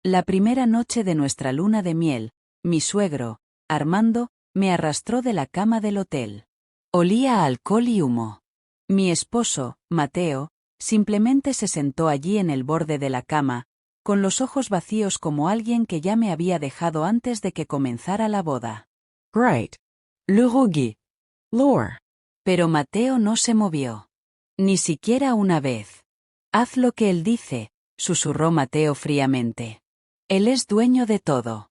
La primera noche de nuestra luna de miel, mi suegro, Armando, me arrastró de la cama del hotel. Olía a alcohol y humo. Mi esposo, Mateo, simplemente se sentó allí en el borde de la cama, con los ojos vacíos como alguien que ya me había dejado antes de que comenzara la boda. Right. Le rogué. Lore. Pero Mateo no se movió. Ni siquiera una vez. Haz lo que él dice, susurró Mateo fríamente. Él es dueño de todo.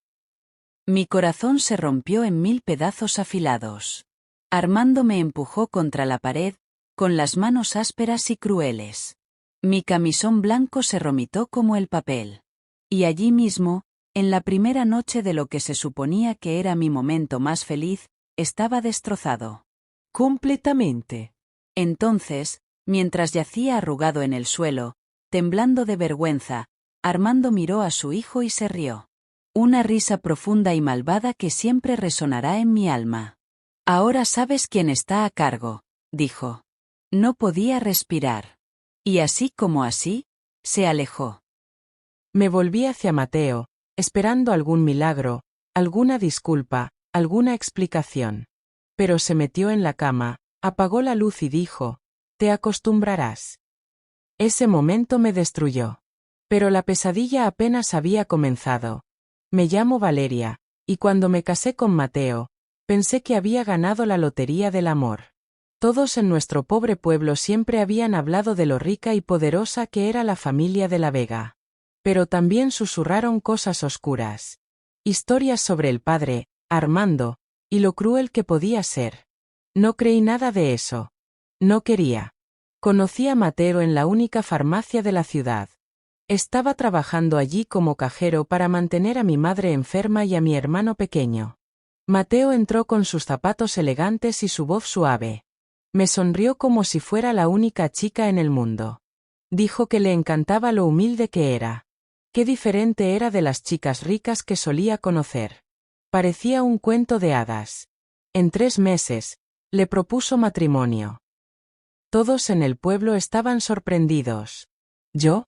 Mi corazón se rompió en 1000 pedazos afilados. Armando me empujó contra la pared, con las manos ásperas y crueles. Mi camisón blanco se romitó como el papel. Y allí mismo, en la primera noche de lo que se suponía que era mi momento más feliz, estaba destrozado. Completamente. Entonces, mientras yacía arrugado en el suelo, temblando de vergüenza, Armando miró a su hijo y se rió. Una risa profunda y malvada que siempre resonará en mi alma. Ahora sabes quién está a cargo, dijo. No podía respirar. Y así como así, se alejó. Me volví hacia Mateo, esperando algún milagro, alguna disculpa, alguna explicación. Pero se metió en la cama, apagó la luz y dijo, «Te acostumbrarás». Ese momento me destruyó. Pero la pesadilla apenas había comenzado. Me llamo Valeria, y cuando me casé con Mateo, pensé que había ganado la lotería del amor. Todos en nuestro pobre pueblo siempre habían hablado de lo rica y poderosa que era la familia de la Vega. Pero también susurraron cosas oscuras. Historias sobre el padre, Armando, y lo cruel que podía ser. No creí nada de eso. No quería. Conocí a Mateo en la única farmacia de la ciudad. Estaba trabajando allí como cajero para mantener a mi madre enferma y a mi hermano pequeño. Mateo entró con sus zapatos elegantes y su voz suave. Me sonrió como si fuera la única chica en el mundo. Dijo que le encantaba lo humilde que era. Qué diferente era de las chicas ricas que solía conocer. Parecía un cuento de hadas. En 3 meses, le propuso matrimonio. Todos en el pueblo estaban sorprendidos. ¿Yo?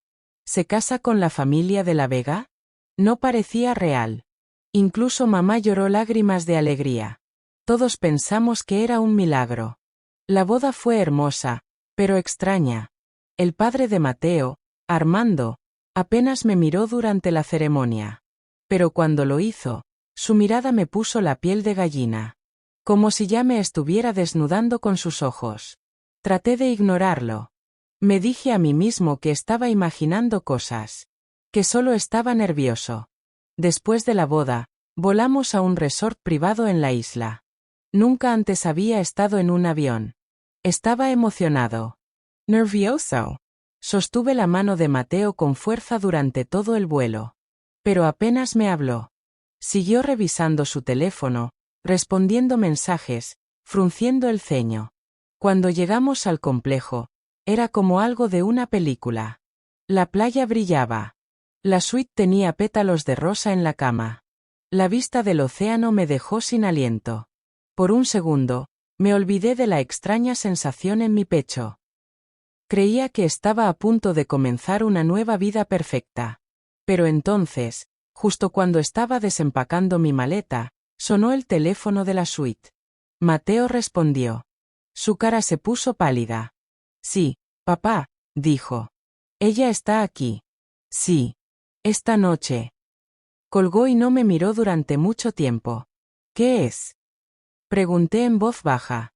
¿Se casa con la familia de la Vega? No parecía real. Incluso mamá lloró lágrimas de alegría. Todos pensamos que era un milagro. La boda fue hermosa, pero extraña. El padre de Mateo, Armando, apenas me miró durante la ceremonia. Pero cuando lo hizo, su mirada me puso la piel de gallina. Como si ya me estuviera desnudando con sus ojos. Traté de ignorarlo. Me dije a mí mismo que estaba imaginando cosas. Que solo estaba nervioso. Después de la boda, volamos a un resort privado en la isla. Nunca antes había estado en un avión. Estaba emocionado. Nervioso. Sostuve la mano de Mateo con fuerza durante todo el vuelo. Pero apenas me habló. Siguió revisando su teléfono, respondiendo mensajes, frunciendo el ceño. Cuando llegamos al complejo, era como algo de una película. La playa brillaba. La suite tenía pétalos de rosa en la cama. La vista del océano me dejó sin aliento. Por un segundo, me olvidé de la extraña sensación en mi pecho. Creía que estaba a punto de comenzar una nueva vida perfecta. Pero entonces, justo cuando estaba desempacando mi maleta, sonó el teléfono de la suite. Mateo respondió. Su cara se puso pálida. Sí, papá, dijo. Ella está aquí. Sí. Esta noche. Colgó y no me miró durante mucho tiempo. ¿Qué es? Pregunté en voz baja.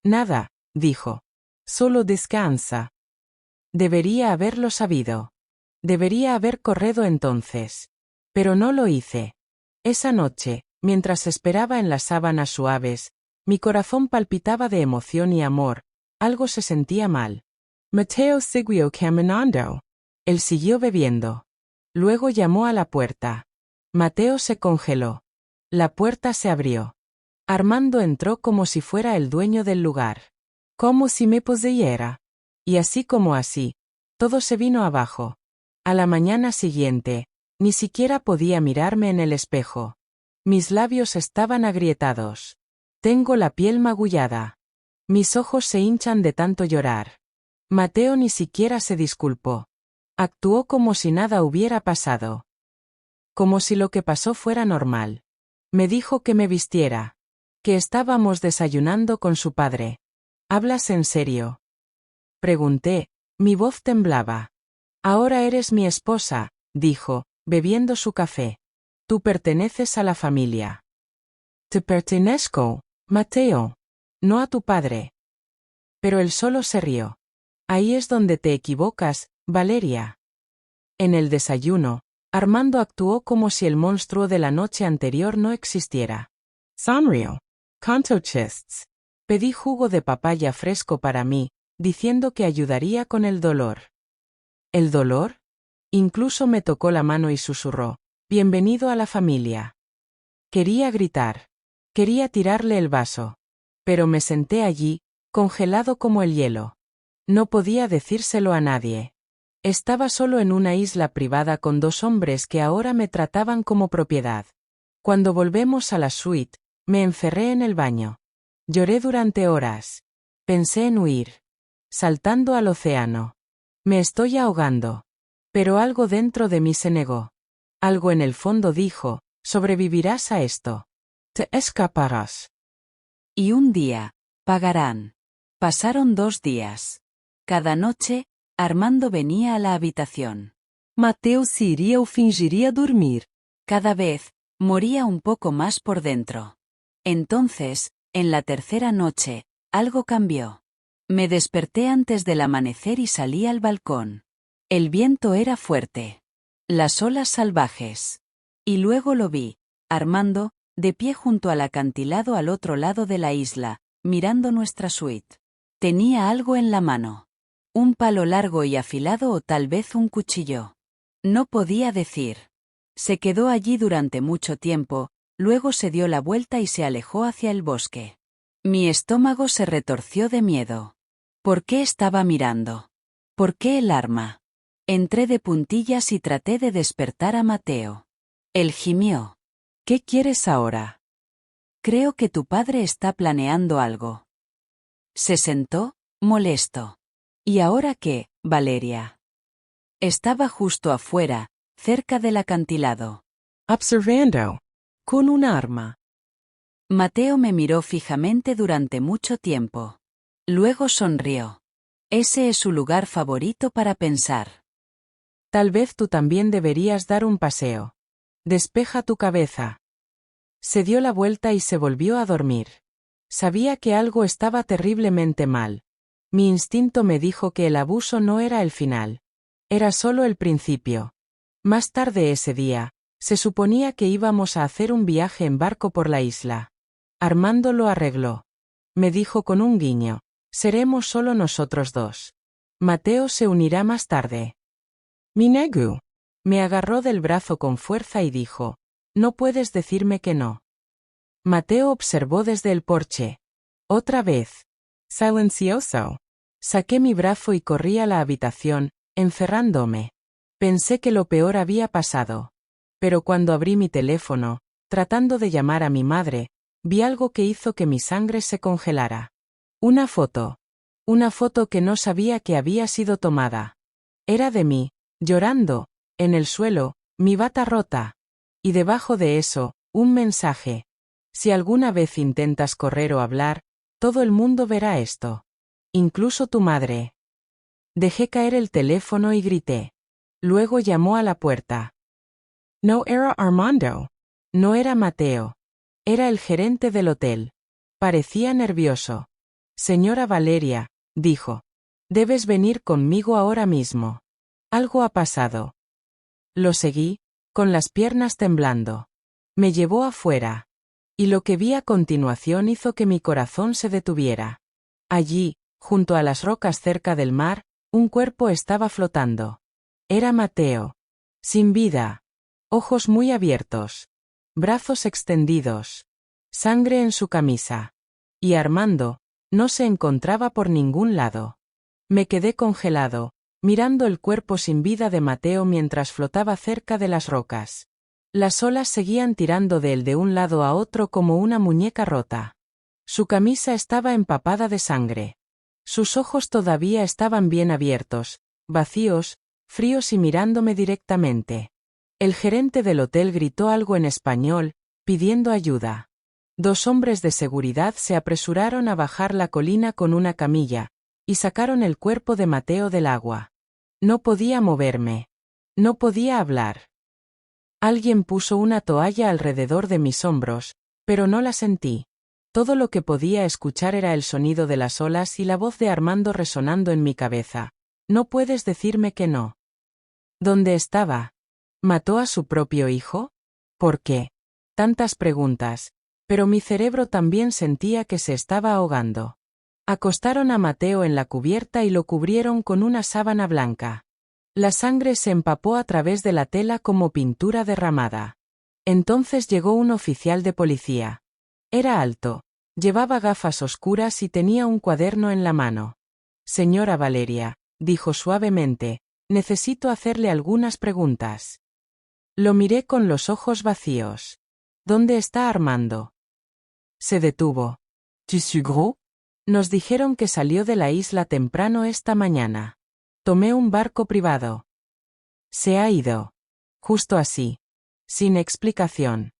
Nada, dijo. Solo descansa. Debería haberlo sabido. Debería haber corrido entonces. Pero no lo hice. Esa noche, mientras esperaba en las sábanas suaves, mi corazón palpitaba de emoción y amor. Algo se sentía mal. Mateo siguió caminando. Él siguió bebiendo. Luego llamó a la puerta. Mateo se congeló. La puerta se abrió. Armando entró como si fuera el dueño del lugar. Como si me poseyera. Y así como así, todo se vino abajo. A la mañana siguiente, ni siquiera podía mirarme en el espejo. Mis labios estaban agrietados. Tengo la piel magullada. Mis ojos se hinchan de tanto llorar. Mateo ni siquiera se disculpó. Actuó como si nada hubiera pasado. como si lo que pasó fuera normal. Me dijo que me vistiera. Que estábamos desayunando con su padre. ¿Hablas en serio? Pregunté, mi voz temblaba. Ahora eres mi esposa, dijo, bebiendo su café. Tú perteneces a la familia. Te pertenezco, Mateo. No a tu padre. Pero él solo se rió. Ahí es donde te equivocas, Valeria. En el desayuno, Armando actuó como si el monstruo de la noche anterior no existiera. Sonrió. Contó chistes. Pedí jugo de papaya fresco para mí, diciendo que ayudaría con el dolor. ¿El dolor? Incluso me tocó la mano y susurró, bienvenido a la familia. Quería gritar. Quería tirarle el vaso. Pero me senté allí, congelado como el hielo. No podía decírselo a nadie. Estaba solo en una isla privada con dos hombres que ahora me trataban como propiedad. Cuando volvemos a la suite, me encerré en el baño. Lloré durante horas. Pensé en huir. Saltando al océano. Me estoy ahogando. Pero algo dentro de mí se negó. Algo en el fondo dijo, sobrevivirás a esto. Te escaparás. Y un día, pagarán. Pasaron 2 días. Cada noche, Armando venía a la habitación. Mateo se iría o fingiría dormir. Cada vez, moría un poco más por dentro. Entonces, en la tercera noche, algo cambió. Me desperté antes del amanecer y salí al balcón. El viento era fuerte. Las olas salvajes. Y luego lo vi, Armando, de pie junto al acantilado al otro lado de la isla, mirando nuestra suite. Tenía algo en la mano. Un palo largo y afilado o tal vez un cuchillo. No podía decir. Se quedó allí durante mucho tiempo, luego se dio la vuelta y se alejó hacia el bosque. Mi estómago se retorció de miedo. ¿Por qué estaba mirando? ¿Por qué el arma? Entré de puntillas y traté de despertar a Mateo. Él gimió. ¿Qué quieres ahora? Creo que tu padre está planeando algo. Se sentó, molesto. ¿Y ahora qué, Valeria? Estaba justo afuera, cerca del acantilado. Observando. Con un arma. Mateo me miró fijamente durante mucho tiempo. Luego sonrió. Ese es su lugar favorito para pensar. Tal vez tú también deberías dar un paseo. Despeja tu cabeza. Se dio la vuelta y se volvió a dormir. Sabía que algo estaba terriblemente mal. Mi instinto me dijo que el abuso no era el final. Era solo el principio. Más tarde ese día, se suponía que íbamos a hacer un viaje en barco por la isla. Armando lo arregló. Me dijo con un guiño, seremos solo nosotros dos. Mateo se unirá más tarde. Minegu. Me agarró del brazo con fuerza y dijo, no puedes decirme que no. Mateo observó desde el porche. Otra vez. Silencioso. Saqué mi brazo y corrí a la habitación, encerrándome. Pensé que lo peor había pasado. Pero cuando abrí mi teléfono, tratando de llamar a mi madre, vi algo que hizo que mi sangre se congelara. Una foto. Una foto que no sabía que había sido tomada. Era de mí, llorando, en el suelo, mi bata rota. Y debajo de eso, un mensaje. Si alguna vez intentas correr o hablar, todo el mundo verá esto. Incluso tu madre. Dejé caer el teléfono y grité. Luego llamó a la puerta. No era Armando. No era Mateo. Era el gerente del hotel. Parecía nervioso. Señora Valeria, dijo. Debes venir conmigo ahora mismo. Algo ha pasado. Lo seguí, con las piernas temblando. Me llevó afuera. Y lo que vi a continuación hizo que mi corazón se detuviera. Allí, junto a las rocas cerca del mar, un cuerpo estaba flotando. Era Mateo. Sin vida. Ojos muy abiertos. Brazos extendidos. Sangre en su camisa. Y Armando, no se encontraba por ningún lado. Me quedé congelado, mirando el cuerpo sin vida de Mateo mientras flotaba cerca de las rocas. Las olas seguían tirando de él de un lado a otro como una muñeca rota. Su camisa estaba empapada de sangre. Sus ojos todavía estaban bien abiertos, vacíos, fríos y mirándome directamente. El gerente del hotel gritó algo en español, pidiendo ayuda. 2 hombres de seguridad se apresuraron a bajar la colina con una camilla, y sacaron el cuerpo de Mateo del agua. No podía moverme. No podía hablar. Alguien puso una toalla alrededor de mis hombros, pero no la sentí. Todo lo que podía escuchar era el sonido de las olas y la voz de Armando resonando en mi cabeza. No puedes decirme que no. ¿Dónde estaba? ¿Mató a su propio hijo? ¿Por qué? Tantas preguntas, pero mi cerebro también sentía que se estaba ahogando. Acostaron a Mateo en la cubierta y lo cubrieron con una sábana blanca. La sangre se empapó a través de la tela como pintura derramada. Entonces llegó un oficial de policía. Era alto, llevaba gafas oscuras y tenía un cuaderno en la mano. Señora Valeria, dijo suavemente, necesito hacerle algunas preguntas. Lo miré con los ojos vacíos. ¿Dónde está Armando? Se detuvo. ¿Tu sucre? Nos dijeron que salió de la isla temprano esta mañana. Tomé un barco privado. Se ha ido. Justo así. Sin explicación.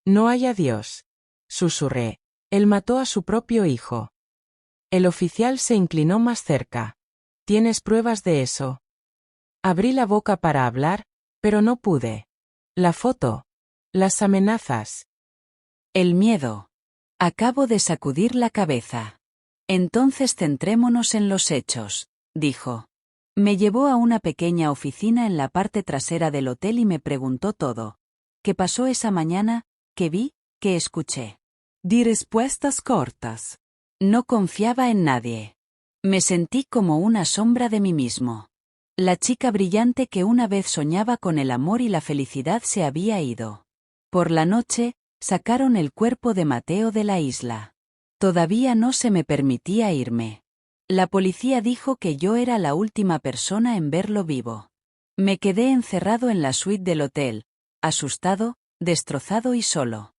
No hay adiós. Susurré. Él mató a su propio hijo. El oficial se inclinó más cerca. ¿Tienes pruebas de eso? Abrí la boca para hablar, pero no pude. La foto. Las amenazas. El miedo. Acabo de sacudir la cabeza. Entonces centrémonos en los hechos, dijo. Me llevó a una pequeña oficina en la parte trasera del hotel y me preguntó todo. ¿Qué pasó esa mañana? ¿Qué vi? ¿Qué escuché? Di respuestas cortas. No confiaba en nadie. Me sentí como una sombra de mí mismo. La chica brillante que una vez soñaba con el amor y la felicidad se había ido. Por la noche, sacaron el cuerpo de Mateo de la isla. Todavía no se me permitía irme. La policía dijo que yo era la última persona en verlo vivo. Me quedé encerrado en la suite del hotel, asustado, destrozado y solo.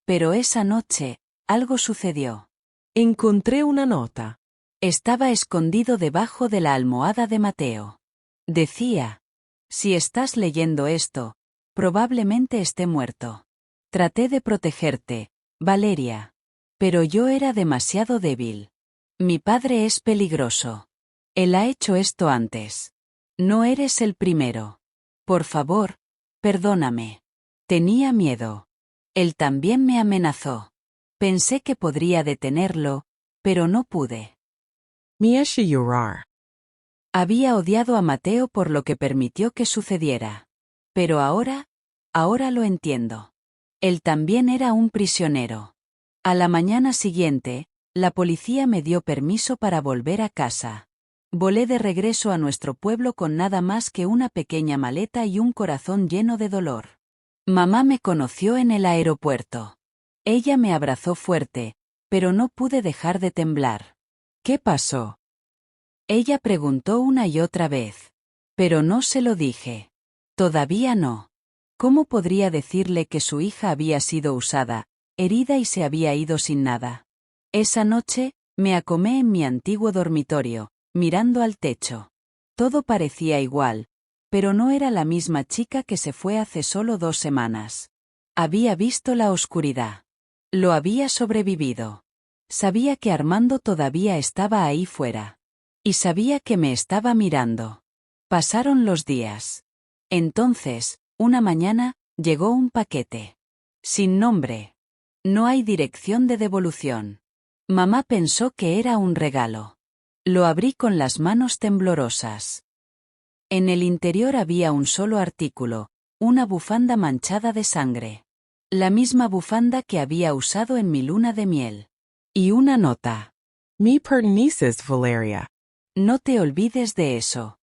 Pero esa noche, algo sucedió. Encontré una nota. Estaba escondido debajo de la almohada de Mateo. Decía: si estás leyendo esto, probablemente esté muerto. Traté de protegerte, Valeria. Pero yo era demasiado débil. Mi padre es peligroso. Él ha hecho esto antes. No eres el primero. Por favor, perdóname. Tenía miedo. Él también me amenazó. Pensé que podría detenerlo, pero no pude. Me hice llorar. Había odiado a Mateo por lo que permitió que sucediera. Pero ahora lo entiendo. Él también era un prisionero. A la mañana siguiente, la policía me dio permiso para volver a casa. Volé de regreso a nuestro pueblo con nada más que una pequeña maleta y un corazón lleno de dolor. Mamá me conoció en el aeropuerto. Ella me abrazó fuerte, pero no pude dejar de temblar. ¿Qué pasó? Ella preguntó una y otra vez. Pero no se lo dije. Todavía no. ¿Cómo podría decirle que su hija había sido usada, herida y se había ido sin nada? Esa noche, me acomé en mi antiguo dormitorio, mirando al techo. Todo parecía igual, pero no era la misma chica que se fue hace solo 2 semanas. Había visto la oscuridad. Lo había sobrevivido. Sabía que Armando todavía estaba ahí fuera. Y sabía que me estaba mirando. Pasaron los días. Entonces, una mañana, llegó un paquete. Sin nombre. No hay dirección de devolución. Mamá pensó que era un regalo. Lo abrí con las manos temblorosas. En el interior había un solo artículo, una bufanda manchada de sangre. La misma bufanda que había usado en mi luna de miel. Y una nota. Me perteneces, Valeria. No te olvides de eso.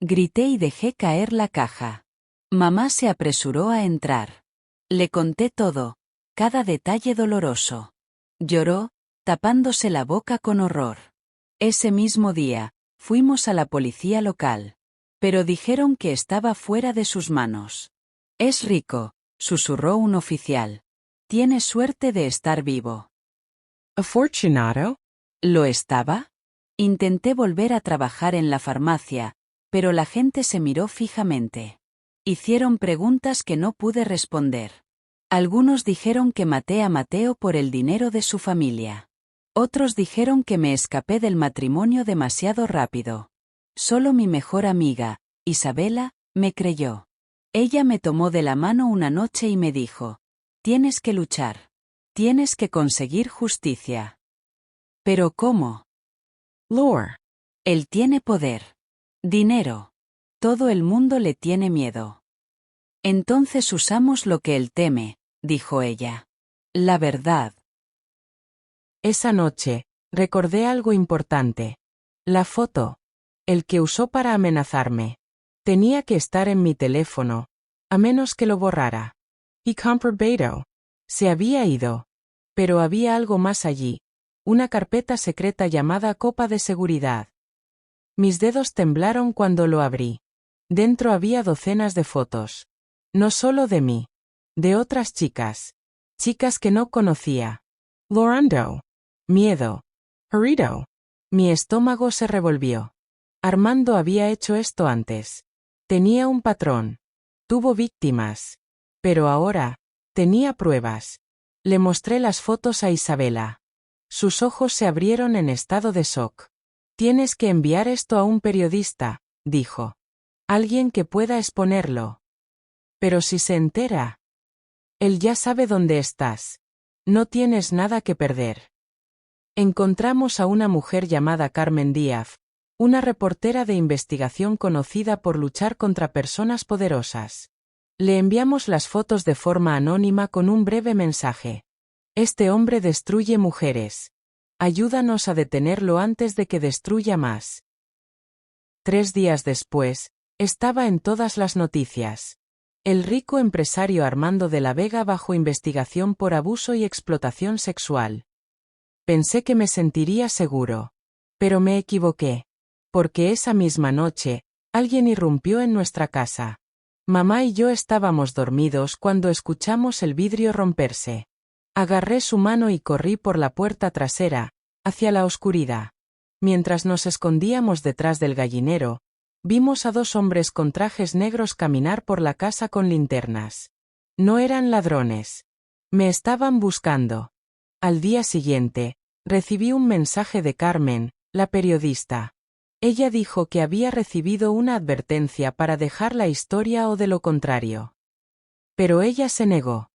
Grité y dejé caer la caja. Mamá se apresuró a entrar. Le conté todo, cada detalle doloroso. Lloró, tapándose la boca con horror. Ese mismo día, fuimos a la policía local. Pero dijeron que estaba fuera de sus manos. Es rico, susurró un oficial. Tiene suerte de estar vivo. Afortunado. ¿Lo estaba? Intenté volver a trabajar en la farmacia, pero la gente se miró fijamente. Hicieron preguntas que no pude responder. Algunos dijeron que maté a Mateo por el dinero de su familia. Otros dijeron que me escapé del matrimonio demasiado rápido. Solo mi mejor amiga, Isabela, me creyó. Ella me tomó de la mano una noche y me dijo: tienes que luchar. Tienes que conseguir justicia. ¿Pero cómo? Lore. Él tiene poder. Dinero. Todo el mundo le tiene miedo. Entonces usamos lo que él teme, dijo ella. La verdad. Esa noche, recordé algo importante. La foto. El que usó para amenazarme. Tenía que estar en mi teléfono, a menos que lo borrara. Y comprobado. Se había ido. Pero había algo más allí. Una carpeta secreta llamada copa de seguridad. Mis dedos temblaron cuando lo abrí. Dentro había docenas de fotos. No solo de mí. De otras chicas. Chicas que no conocía. Llorando. Miedo. Herido. Mi estómago se revolvió. Armando había hecho esto antes. Tenía un patrón. Tuvo víctimas. Pero ahora, tenía pruebas. Le mostré las fotos a Isabela. Sus ojos se abrieron en estado de shock. Tienes que enviar esto a un periodista, dijo. Alguien que pueda exponerlo. Pero si se entera. Él ya sabe dónde estás. No tienes nada que perder. Encontramos a una mujer llamada Carmen Díaz, una reportera de investigación conocida por luchar contra personas poderosas. Le enviamos las fotos de forma anónima con un breve mensaje. Este hombre destruye mujeres. Ayúdanos a detenerlo antes de que destruya más. 3 días después, estaba en todas las noticias. El rico empresario Armando de la Vega bajo investigación por abuso y explotación sexual. Pensé que me sentiría seguro. Pero me equivoqué. Porque esa misma noche, alguien irrumpió en nuestra casa. Mamá y yo estábamos dormidos cuando escuchamos el vidrio romperse. Agarré su mano y corrí por la puerta trasera, hacia la oscuridad. Mientras nos escondíamos detrás del gallinero, vimos a 2 hombres con trajes negros caminar por la casa con linternas. No eran ladrones. Me estaban buscando. Al día siguiente, recibí un mensaje de Carmen, la periodista. Ella dijo que había recibido una advertencia para dejar la historia o de lo contrario. Pero ella se negó.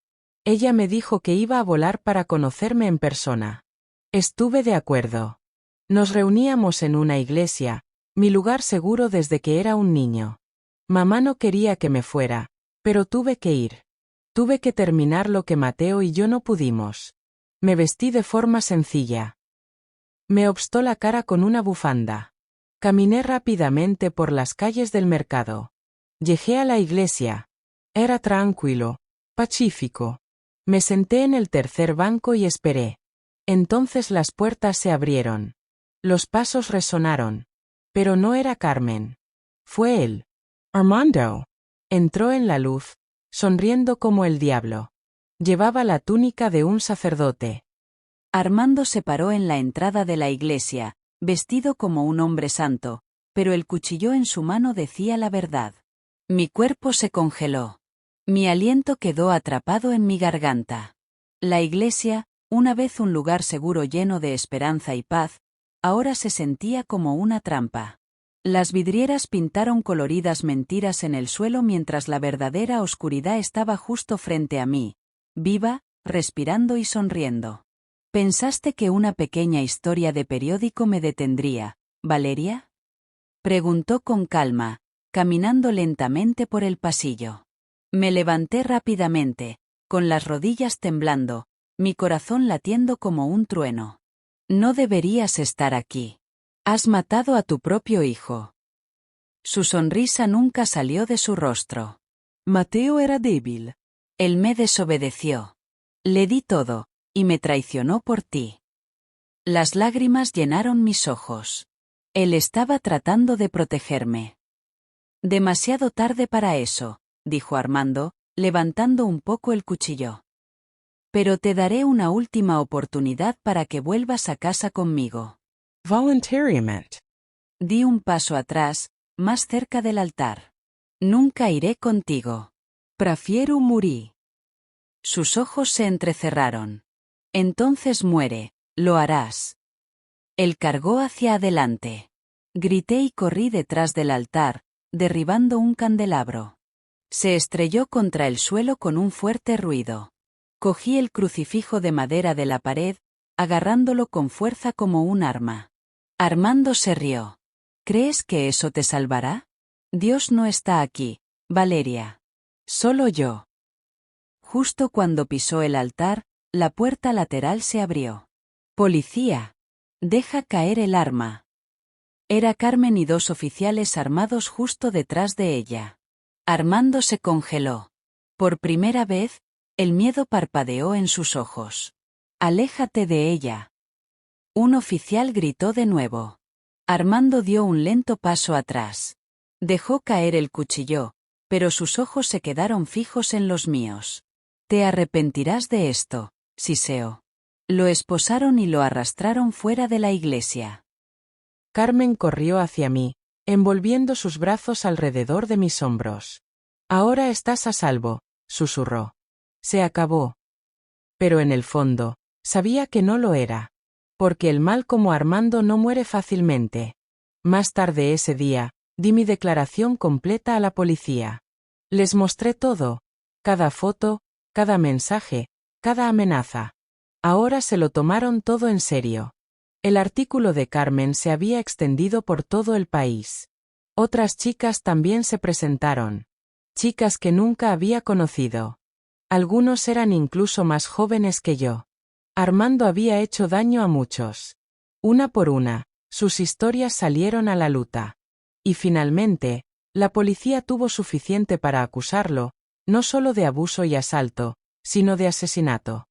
Ella me dijo que iba a volar para conocerme en persona. Estuve de acuerdo. Nos reuníamos en una iglesia, mi lugar seguro desde que era un niño. Mamá no quería que me fuera, pero tuve que ir. Tuve que terminar lo que Mateo y yo no pudimos. Me vestí de forma sencilla. Me obstó la cara con una bufanda. Caminé rápidamente por las calles del mercado. Llegué a la iglesia. Era tranquilo, pacífico. Me senté en el tercer banco y esperé. Entonces las puertas se abrieron. Los pasos resonaron. Pero no era Carmen. Fue él. Armando. Entró en la luz, sonriendo como el diablo. Llevaba la túnica de un sacerdote. Armando se paró en la entrada de la iglesia, vestido como un hombre santo, pero el cuchillo en su mano decía la verdad. Mi cuerpo se congeló. Mi aliento quedó atrapado en mi garganta. La iglesia, una vez un lugar seguro lleno de esperanza y paz, ahora se sentía como una trampa. Las vidrieras pintaron coloridas mentiras en el suelo mientras la verdadera oscuridad estaba justo frente a mí, viva, respirando y sonriendo. ¿Pensaste que una pequeña historia de periódico me detendría, Valeria? Preguntó con calma, caminando lentamente por el pasillo. Me levanté rápidamente, con las rodillas temblando, mi corazón latiendo como un trueno. No deberías estar aquí. Has matado a tu propio hijo. Su sonrisa nunca salió de su rostro. Mateo era débil. Él me desobedeció. Le di todo, y me traicionó por ti. Las lágrimas llenaron mis ojos. Él estaba tratando de protegerme. Demasiado tarde para eso, dijo Armando, levantando un poco el cuchillo. Pero te daré una última oportunidad para que vuelvas a casa conmigo. Voluntariamente. Di un paso atrás, más cerca del altar. Nunca iré contigo. Prefiero morir. Sus ojos se entrecerraron. Entonces muere, lo harás. Él cargó hacia adelante. Grité y corrí detrás del altar, derribando un candelabro. Se estrelló contra el suelo con un fuerte ruido. Cogí el crucifijo de madera de la pared, agarrándolo con fuerza como un arma. Armando se rió. ¿Crees que eso te salvará? Dios no está aquí, Valeria. Solo yo. Justo cuando pisó el altar, la puerta lateral se abrió. Policía. Deja caer el arma. Era Carmen y dos oficiales armados justo detrás de ella. Armando se congeló. Por primera vez, el miedo parpadeó en sus ojos. Aléjate de ella. Un oficial gritó de nuevo. Armando dio un lento paso atrás. Dejó caer el cuchillo, pero sus ojos se quedaron fijos en los míos. Te arrepentirás de esto, Siseo. Lo esposaron y lo arrastraron fuera de la iglesia. Carmen corrió hacia mí, envolviendo sus brazos alrededor de mis hombros. Ahora estás a salvo, susurró. Se acabó. Pero en el fondo, sabía que no lo era. Porque el mal como Armando no muere fácilmente. Más tarde ese día, di mi declaración completa a la policía. Les mostré todo. Cada foto, cada mensaje, cada amenaza. Ahora se lo tomaron todo en serio. El artículo de Carmen se había extendido por todo el país. Otras chicas también se presentaron. Chicas que nunca había conocido. Algunos eran incluso más jóvenes que yo. Armando había hecho daño a muchos. Una por una, sus historias salieron a la luz. Y finalmente, la policía tuvo suficiente para acusarlo, no solo de abuso y asalto, sino de asesinato.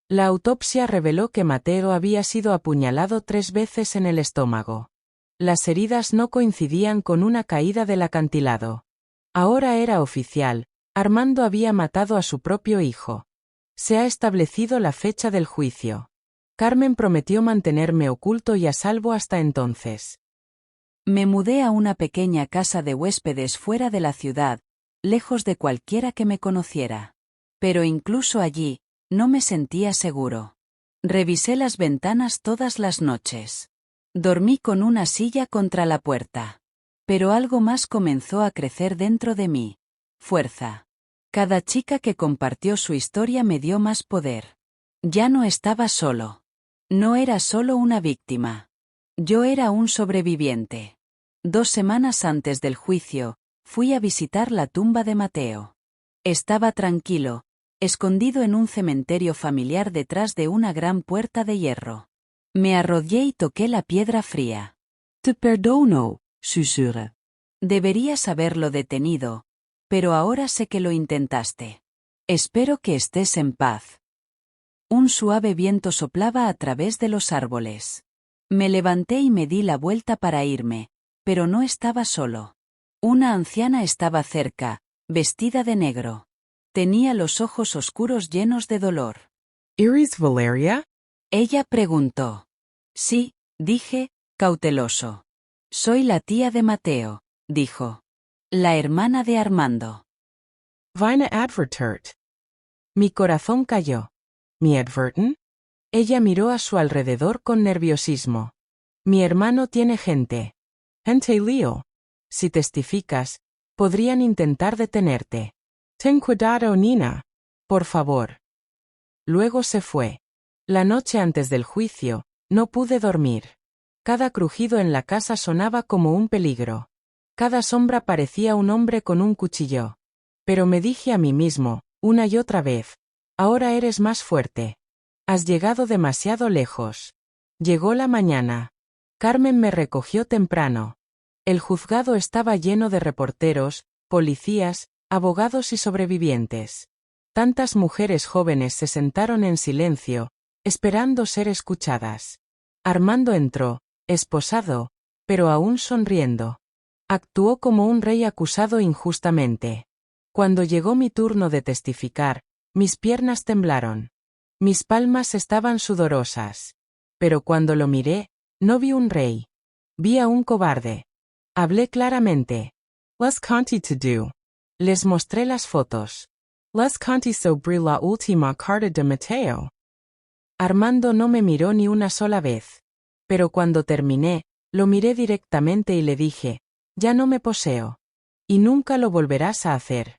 La autopsia reveló que Mateo había sido apuñalado 3 veces en el estómago. Las heridas no coincidían con una caída del acantilado. Ahora era oficial, Armando había matado a su propio hijo. Se ha establecido la fecha del juicio. Carmen prometió mantenerme oculto y a salvo hasta entonces. Me mudé a una pequeña casa de huéspedes fuera de la ciudad, lejos de cualquiera que me conociera. Pero incluso allí, no me sentía seguro. Revisé las ventanas todas las noches. Dormí con una silla contra la puerta. Pero algo más comenzó a crecer dentro de mí. Fuerza. Cada chica que compartió su historia me dio más poder. Ya no estaba solo. No era solo una víctima. Yo era un sobreviviente. 2 semanas antes del juicio, fui a visitar la tumba de Mateo. Estaba tranquilo, escondido en un cementerio familiar detrás de una gran puerta de hierro. Me arrodillé y toqué la piedra fría. Te perdono, susurré. Deberías haberlo detenido, pero ahora sé que lo intentaste. Espero que estés en paz. Un suave viento soplaba a través de los árboles. Me levanté y me di la vuelta para irme, pero no estaba solo. Una anciana estaba cerca, vestida de negro. Tenía los ojos oscuros llenos de dolor. Iris Valeria? Ella preguntó. Sí, dije, cauteloso. Soy la tía de Mateo, dijo. La hermana de Armando. Vina advertert. Mi corazón cayó. ¿Mi adverten? Ella miró a su alrededor con nerviosismo. Mi hermano tiene gente. Gente Leo. Si testificas, podrían intentar detenerte. Ten cuidado, Nina. Por favor. Luego se fue. La noche antes del juicio, no pude dormir. Cada crujido en la casa sonaba como un peligro. Cada sombra parecía un hombre con un cuchillo. Pero me dije a mí mismo, una y otra vez, ahora eres más fuerte. Has llegado demasiado lejos. Llegó la mañana. Carmen me recogió temprano. El juzgado estaba lleno de reporteros, policías, abogados y sobrevivientes. Tantas mujeres jóvenes se sentaron en silencio, esperando ser escuchadas. Armando entró, esposado, pero aún sonriendo. Actuó como un rey acusado injustamente. Cuando llegó mi turno de testificar, mis piernas temblaron. Mis palmas estaban sudorosas. Pero cuando lo miré, no vi un rey. Vi a un cobarde. Hablé claramente. Less Conti to do. Les mostré las fotos. Les conté sobre la última carta de Mateo. Armando no me miró ni una sola vez. Pero cuando terminé, lo miré directamente y le dije, ya no me poseo. Y nunca lo volverás a hacer.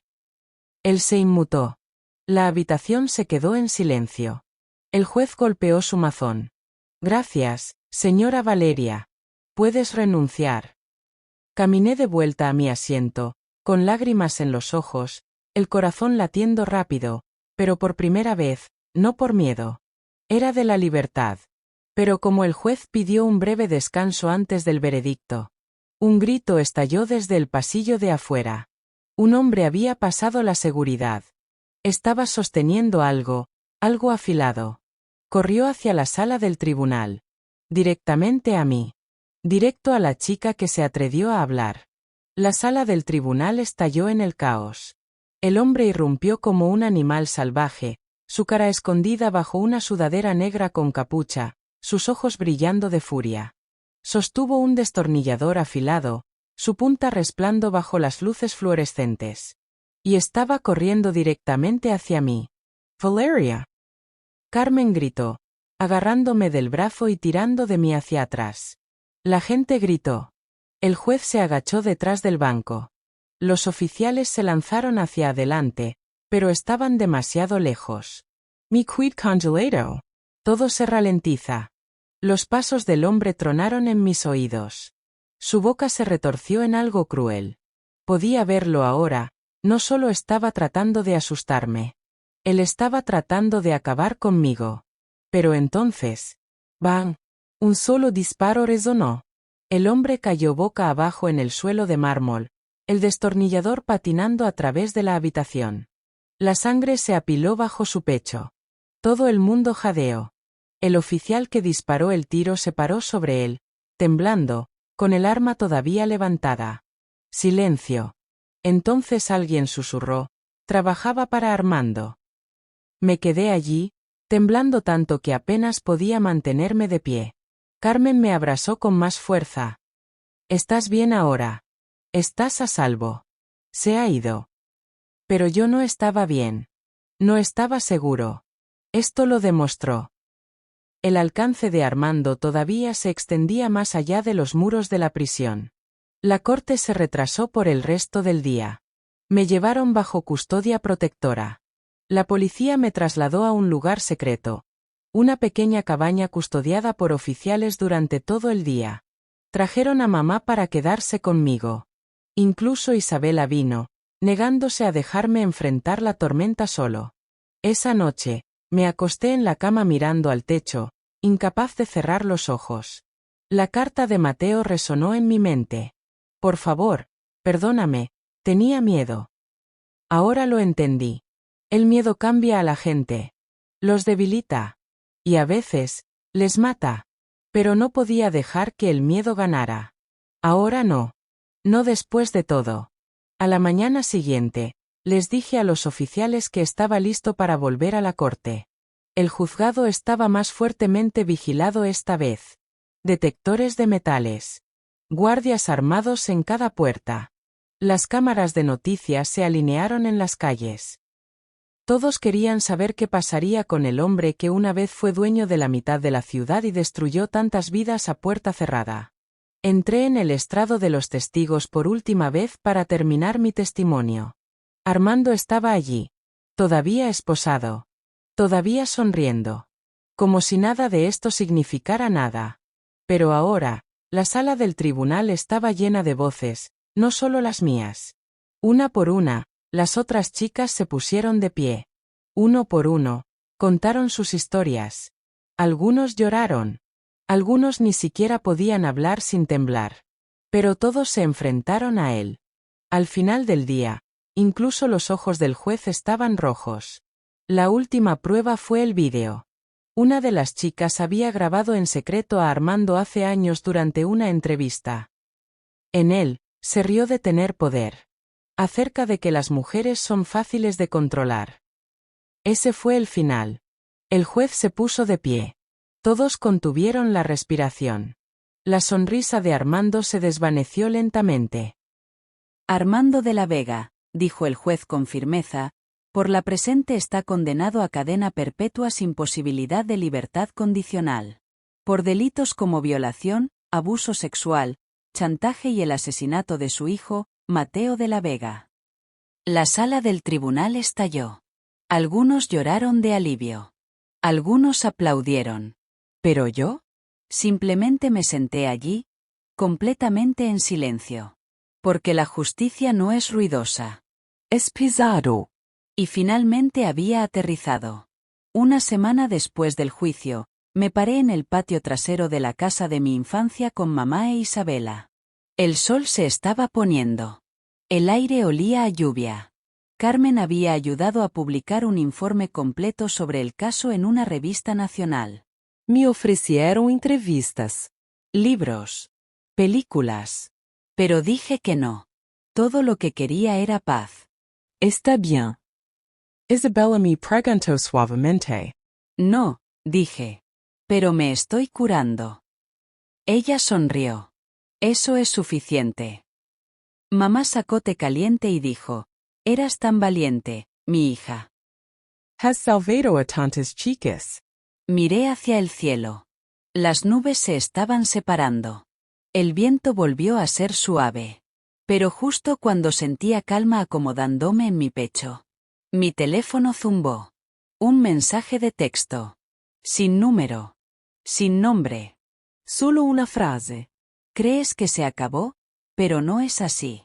Él se inmutó. La habitación se quedó en silencio. El juez golpeó su mazón. Gracias, señora Valeria. Puedes renunciar. Caminé de vuelta a mi asiento, con lágrimas en los ojos, el corazón latiendo rápido, pero por primera vez, no por miedo. Era de la libertad. Pero como el juez pidió un breve descanso antes del veredicto, un grito estalló desde el pasillo de afuera. Un hombre había pasado la seguridad. Estaba sosteniendo algo afilado. Corrió hacia la sala del tribunal. Directamente a mí. Directo a la chica que se atrevió a hablar. La sala del tribunal estalló en el caos. El hombre irrumpió como un animal salvaje, su cara escondida bajo una sudadera negra con capucha, sus ojos brillando de furia. Sostuvo un destornillador afilado, su punta resplando bajo las luces fluorescentes. Y estaba corriendo directamente hacia mí. Valeria. Carmen gritó, agarrándome del brazo y tirando de mí hacia atrás. La gente gritó. El juez se agachó detrás del banco. Los oficiales se lanzaron hacia adelante, pero estaban demasiado lejos. Mi quid congelado. Todo se ralentiza. Los pasos del hombre tronaron en mis oídos. Su boca se retorció en algo cruel. Podía verlo ahora, no solo estaba tratando de asustarme. Él estaba tratando de acabar conmigo. Pero entonces, ¡bang! Un solo disparo resonó. El hombre cayó boca abajo en el suelo de mármol, el destornillador patinando a través de la habitación. La sangre se apiló bajo su pecho. Todo el mundo jadeó. El oficial que disparó el tiro se paró sobre él, temblando, con el arma todavía levantada. Silencio. Entonces alguien susurró, trabajaba para Armando. Me quedé allí, temblando tanto que apenas podía mantenerme de pie. Carmen me abrazó con más fuerza. ¿Estás bien ahora? ¿Estás a salvo? Se ha ido. Pero yo no estaba bien. No estaba seguro. Esto lo demostró. El alcance de Armando todavía se extendía más allá de los muros de la prisión. La corte se retrasó por el resto del día. Me llevaron bajo custodia protectora. La policía me trasladó a un lugar secreto. Una pequeña cabaña custodiada por oficiales durante todo el día. Trajeron a mamá para quedarse conmigo. Incluso Isabela vino, negándose a dejarme enfrentar la tormenta solo. Esa noche, me acosté en la cama mirando al techo, incapaz de cerrar los ojos. La carta de Mateo resonó en mi mente. Por favor, perdóname, tenía miedo. Ahora lo entendí. El miedo cambia a la gente. Los debilita. Y a veces, les mata. Pero no podía dejar que el miedo ganara. Ahora no. No después de todo. A la mañana siguiente, les dije a los oficiales que estaba listo para volver a la corte. El juzgado estaba más fuertemente vigilado esta vez. Detectores de metales. Guardias armados en cada puerta. Las cámaras de noticias se alinearon en las calles. Todos querían saber qué pasaría con el hombre que una vez fue dueño de la mitad de la ciudad y destruyó tantas vidas a puerta cerrada. Entré en el estrado de los testigos por última vez para terminar mi testimonio. Armando estaba allí. Todavía esposado. Todavía sonriendo. Como si nada de esto significara nada. Pero ahora, la sala del tribunal estaba llena de voces, no solo las mías. Una por una, las otras chicas se pusieron de pie. Uno por uno, contaron sus historias. Algunos lloraron. Algunos ni siquiera podían hablar sin temblar. Pero todos se enfrentaron a él. Al final del día, incluso los ojos del juez estaban rojos. La última prueba fue el vídeo. Una de las chicas había grabado en secreto a Armando hace años durante una entrevista. En él, se rió de tener poder. Acerca de que las mujeres son fáciles de controlar. Ese fue el final. El juez se puso de pie. Todos contuvieron la respiración. La sonrisa de Armando se desvaneció lentamente. Armando de la Vega, dijo el juez con firmeza, por la presente está condenado a cadena perpetua sin posibilidad de libertad condicional. Por delitos como violación, abuso sexual, chantaje y el asesinato de su hijo, Mateo de la Vega. La sala del tribunal estalló. Algunos lloraron de alivio. Algunos aplaudieron. ¿Pero yo? Simplemente me senté allí, completamente en silencio. Porque la justicia no es ruidosa. Es pesado. Y finalmente había aterrizado. Una semana después del juicio, me paré en el patio trasero de la casa de mi infancia con mamá e Isabela. El sol se estaba poniendo. El aire olía a lluvia. Carmen había ayudado a publicar un informe completo sobre el caso en una revista nacional. Me ofrecieron entrevistas, Libros. Películas. Pero dije que no. Todo lo que quería era paz. Está bien. Isabella me preguntó suavemente. No, dije. Pero me estoy curando. Ella sonrió. Eso es suficiente. Mamá sacó té caliente y dijo, eras tan valiente, mi hija. Has salvado a tantas chicas. Miré hacia el cielo. Las nubes se estaban separando. El viento volvió a ser suave. Pero justo cuando sentía calma acomodándome en mi pecho. Mi teléfono zumbó. Un mensaje de texto. Sin número. Sin nombre. Solo una frase. ¿Crees que se acabó? Pero no es así.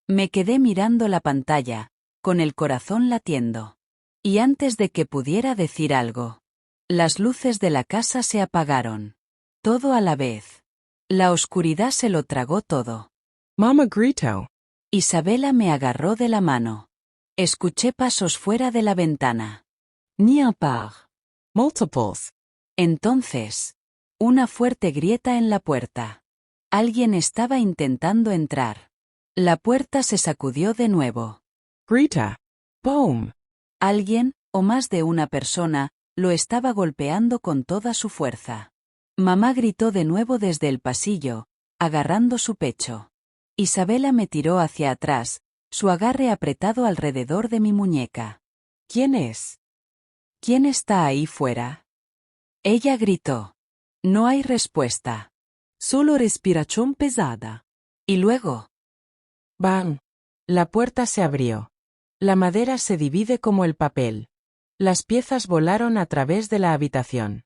Me quedé mirando la pantalla, con el corazón latiendo. Y antes de que pudiera decir algo, las luces de la casa se apagaron. Todo a la vez. La oscuridad se lo tragó todo. Mamá gritó. Isabela me agarró de la mano. Escuché pasos fuera de la ventana. Ni un par. Multiples. Entonces, una fuerte grieta en la puerta. Alguien estaba intentando entrar. La puerta se sacudió de nuevo. Grita. Boom. Alguien, o más de una persona, lo estaba golpeando con toda su fuerza. Mamá gritó de nuevo desde el pasillo, agarrando su pecho. Isabela me tiró hacia atrás, su agarre apretado alrededor de mi muñeca. ¿Quién es? ¿Quién está ahí fuera? Ella gritó. No hay respuesta. Solo respiración pesada. Y luego. ¡Bang! La puerta se abrió. La madera se divide como el papel. Las piezas volaron a través de la habitación.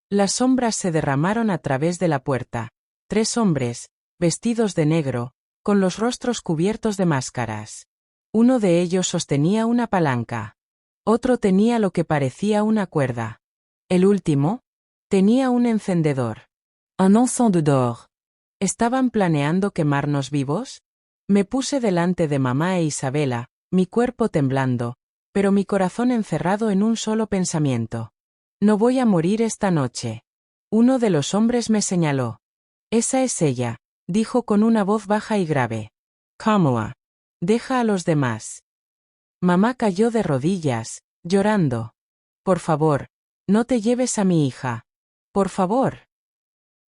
Las sombras se derramaron a través de la puerta. 3 hombres, vestidos de negro, con los rostros cubiertos de máscaras. Uno de ellos sostenía una palanca. Otro tenía lo que parecía una cuerda. El último tenía un encendedor. Un encendedor. ¿Estaban planeando quemarnos vivos? Me puse delante de mamá e Isabela, mi cuerpo temblando, pero mi corazón encerrado en un solo pensamiento. No voy a morir esta noche. Uno de los hombres me señaló. Esa es ella, dijo con una voz baja y grave. Kamala. Deja a los demás. Mamá cayó de rodillas, llorando. Por favor, no te lleves a mi hija. Por favor.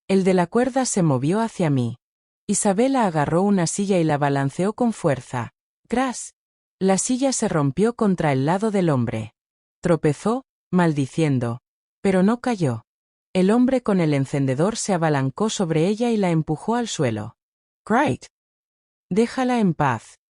El de la cuerda se movió hacia mí. Isabela agarró una silla y la balanceó con fuerza. ¡Cras! La silla se rompió contra el lado del hombre. Tropezó, maldiciendo. Pero no cayó. El hombre con el encendedor se abalancó sobre ella y la empujó al suelo. ¡Great! Déjala en paz.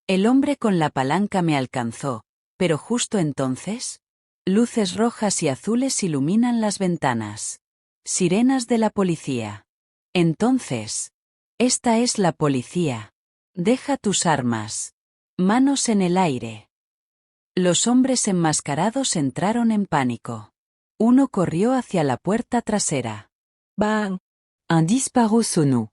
El hombre con la palanca me alcanzó, pero justo entonces, luces rojas y azules iluminan las ventanas. Sirenas de la policía. Entonces, esta es la policía. Deja tus armas. Manos en el aire. Los hombres enmascarados entraron en pánico. Uno corrió hacia la puerta trasera. ¡Bang! Un disparo sonó.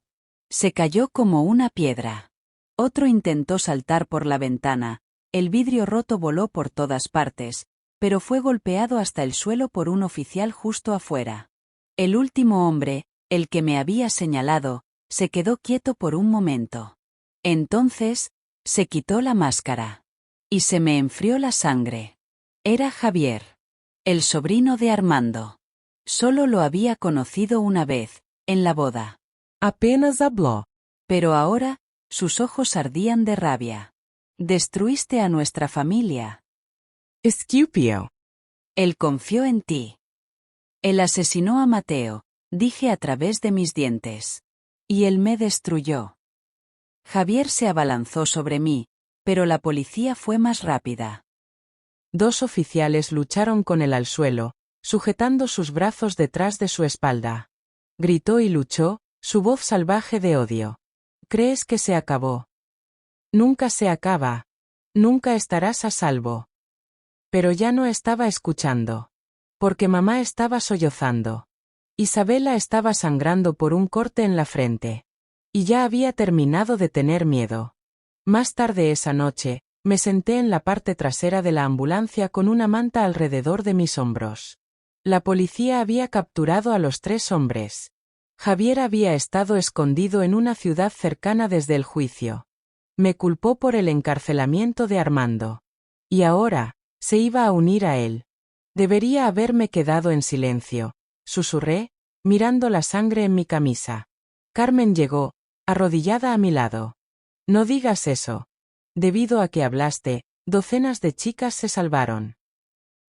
Se cayó como una piedra. Otro intentó saltar por la ventana, el vidrio roto voló por todas partes, pero fue golpeado hasta el suelo por un oficial justo afuera. El último hombre, el que me había señalado, se quedó quieto por un momento. Entonces, se quitó la máscara. Y se me enfrió la sangre. Era Javier. El sobrino de Armando. Solo lo había conocido una vez, en la boda. Apenas habló. Pero ahora, sus ojos ardían de rabia. Destruiste a nuestra familia. Escupio. Él confió en ti. Él asesinó a Mateo, dije a través de mis dientes. Y él me destruyó. Javier se abalanzó sobre mí, pero la policía fue más rápida. 2 oficiales lucharon con él al suelo, sujetando sus brazos detrás de su espalda. Gritó y luchó, su voz salvaje de odio. ¿Crees que se acabó? Nunca se acaba. Nunca estarás a salvo. Pero ya no estaba escuchando. Porque mamá estaba sollozando. Isabela estaba sangrando por un corte en la frente. Y ya había terminado de tener miedo. Más tarde esa noche, me senté en la parte trasera de la ambulancia con una manta alrededor de mis hombros. La policía había capturado a los 3 hombres. Javier había estado escondido en una ciudad cercana desde el juicio. Me culpó por el encarcelamiento de Armando. Y ahora, se iba a unir a él. Debería haberme quedado en silencio, susurré, mirando la sangre en mi camisa. Carmen llegó, arrodillada a mi lado. No digas eso. Debido a que hablaste, docenas de chicas se salvaron.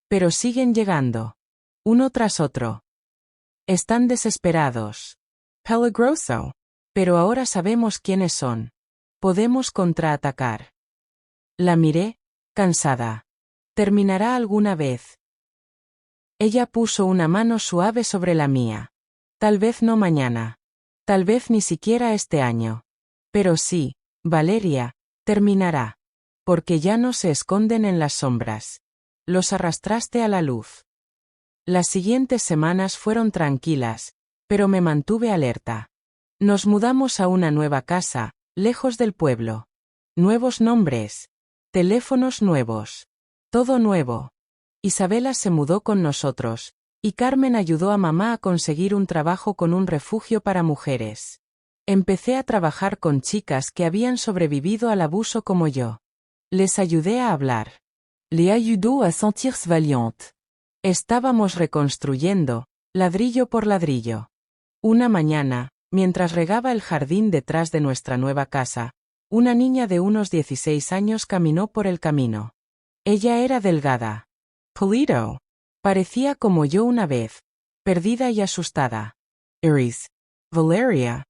Pero siguen llegando. Uno tras otro. Están desesperados. Peligroso. Pero ahora sabemos quiénes son. Podemos contraatacar. La miré, cansada. ¿Terminará alguna vez? Ella puso una mano suave sobre la mía. Tal vez no mañana. Tal vez ni siquiera este año. Pero sí, Valeria, terminará. Porque ya no se esconden en las sombras. Los arrastraste a la luz. Las siguientes semanas fueron tranquilas, pero me mantuve alerta. Nos mudamos a una nueva casa, lejos del pueblo. Nuevos nombres. Teléfonos nuevos. Todo nuevo. Isabela se mudó con nosotros, y Carmen ayudó a mamá a conseguir un trabajo con un refugio para mujeres. Empecé a trabajar con chicas que habían sobrevivido al abuso como yo. Les ayudé a hablar. Les ayudó a sentirse valiente. Estábamos reconstruyendo, ladrillo por ladrillo. Una mañana, mientras regaba el jardín detrás de nuestra nueva casa, una niña de unos 16 años caminó por el camino. Ella era delgada. Polito. Parecía como yo una vez, perdida y asustada. Iris. Valeria.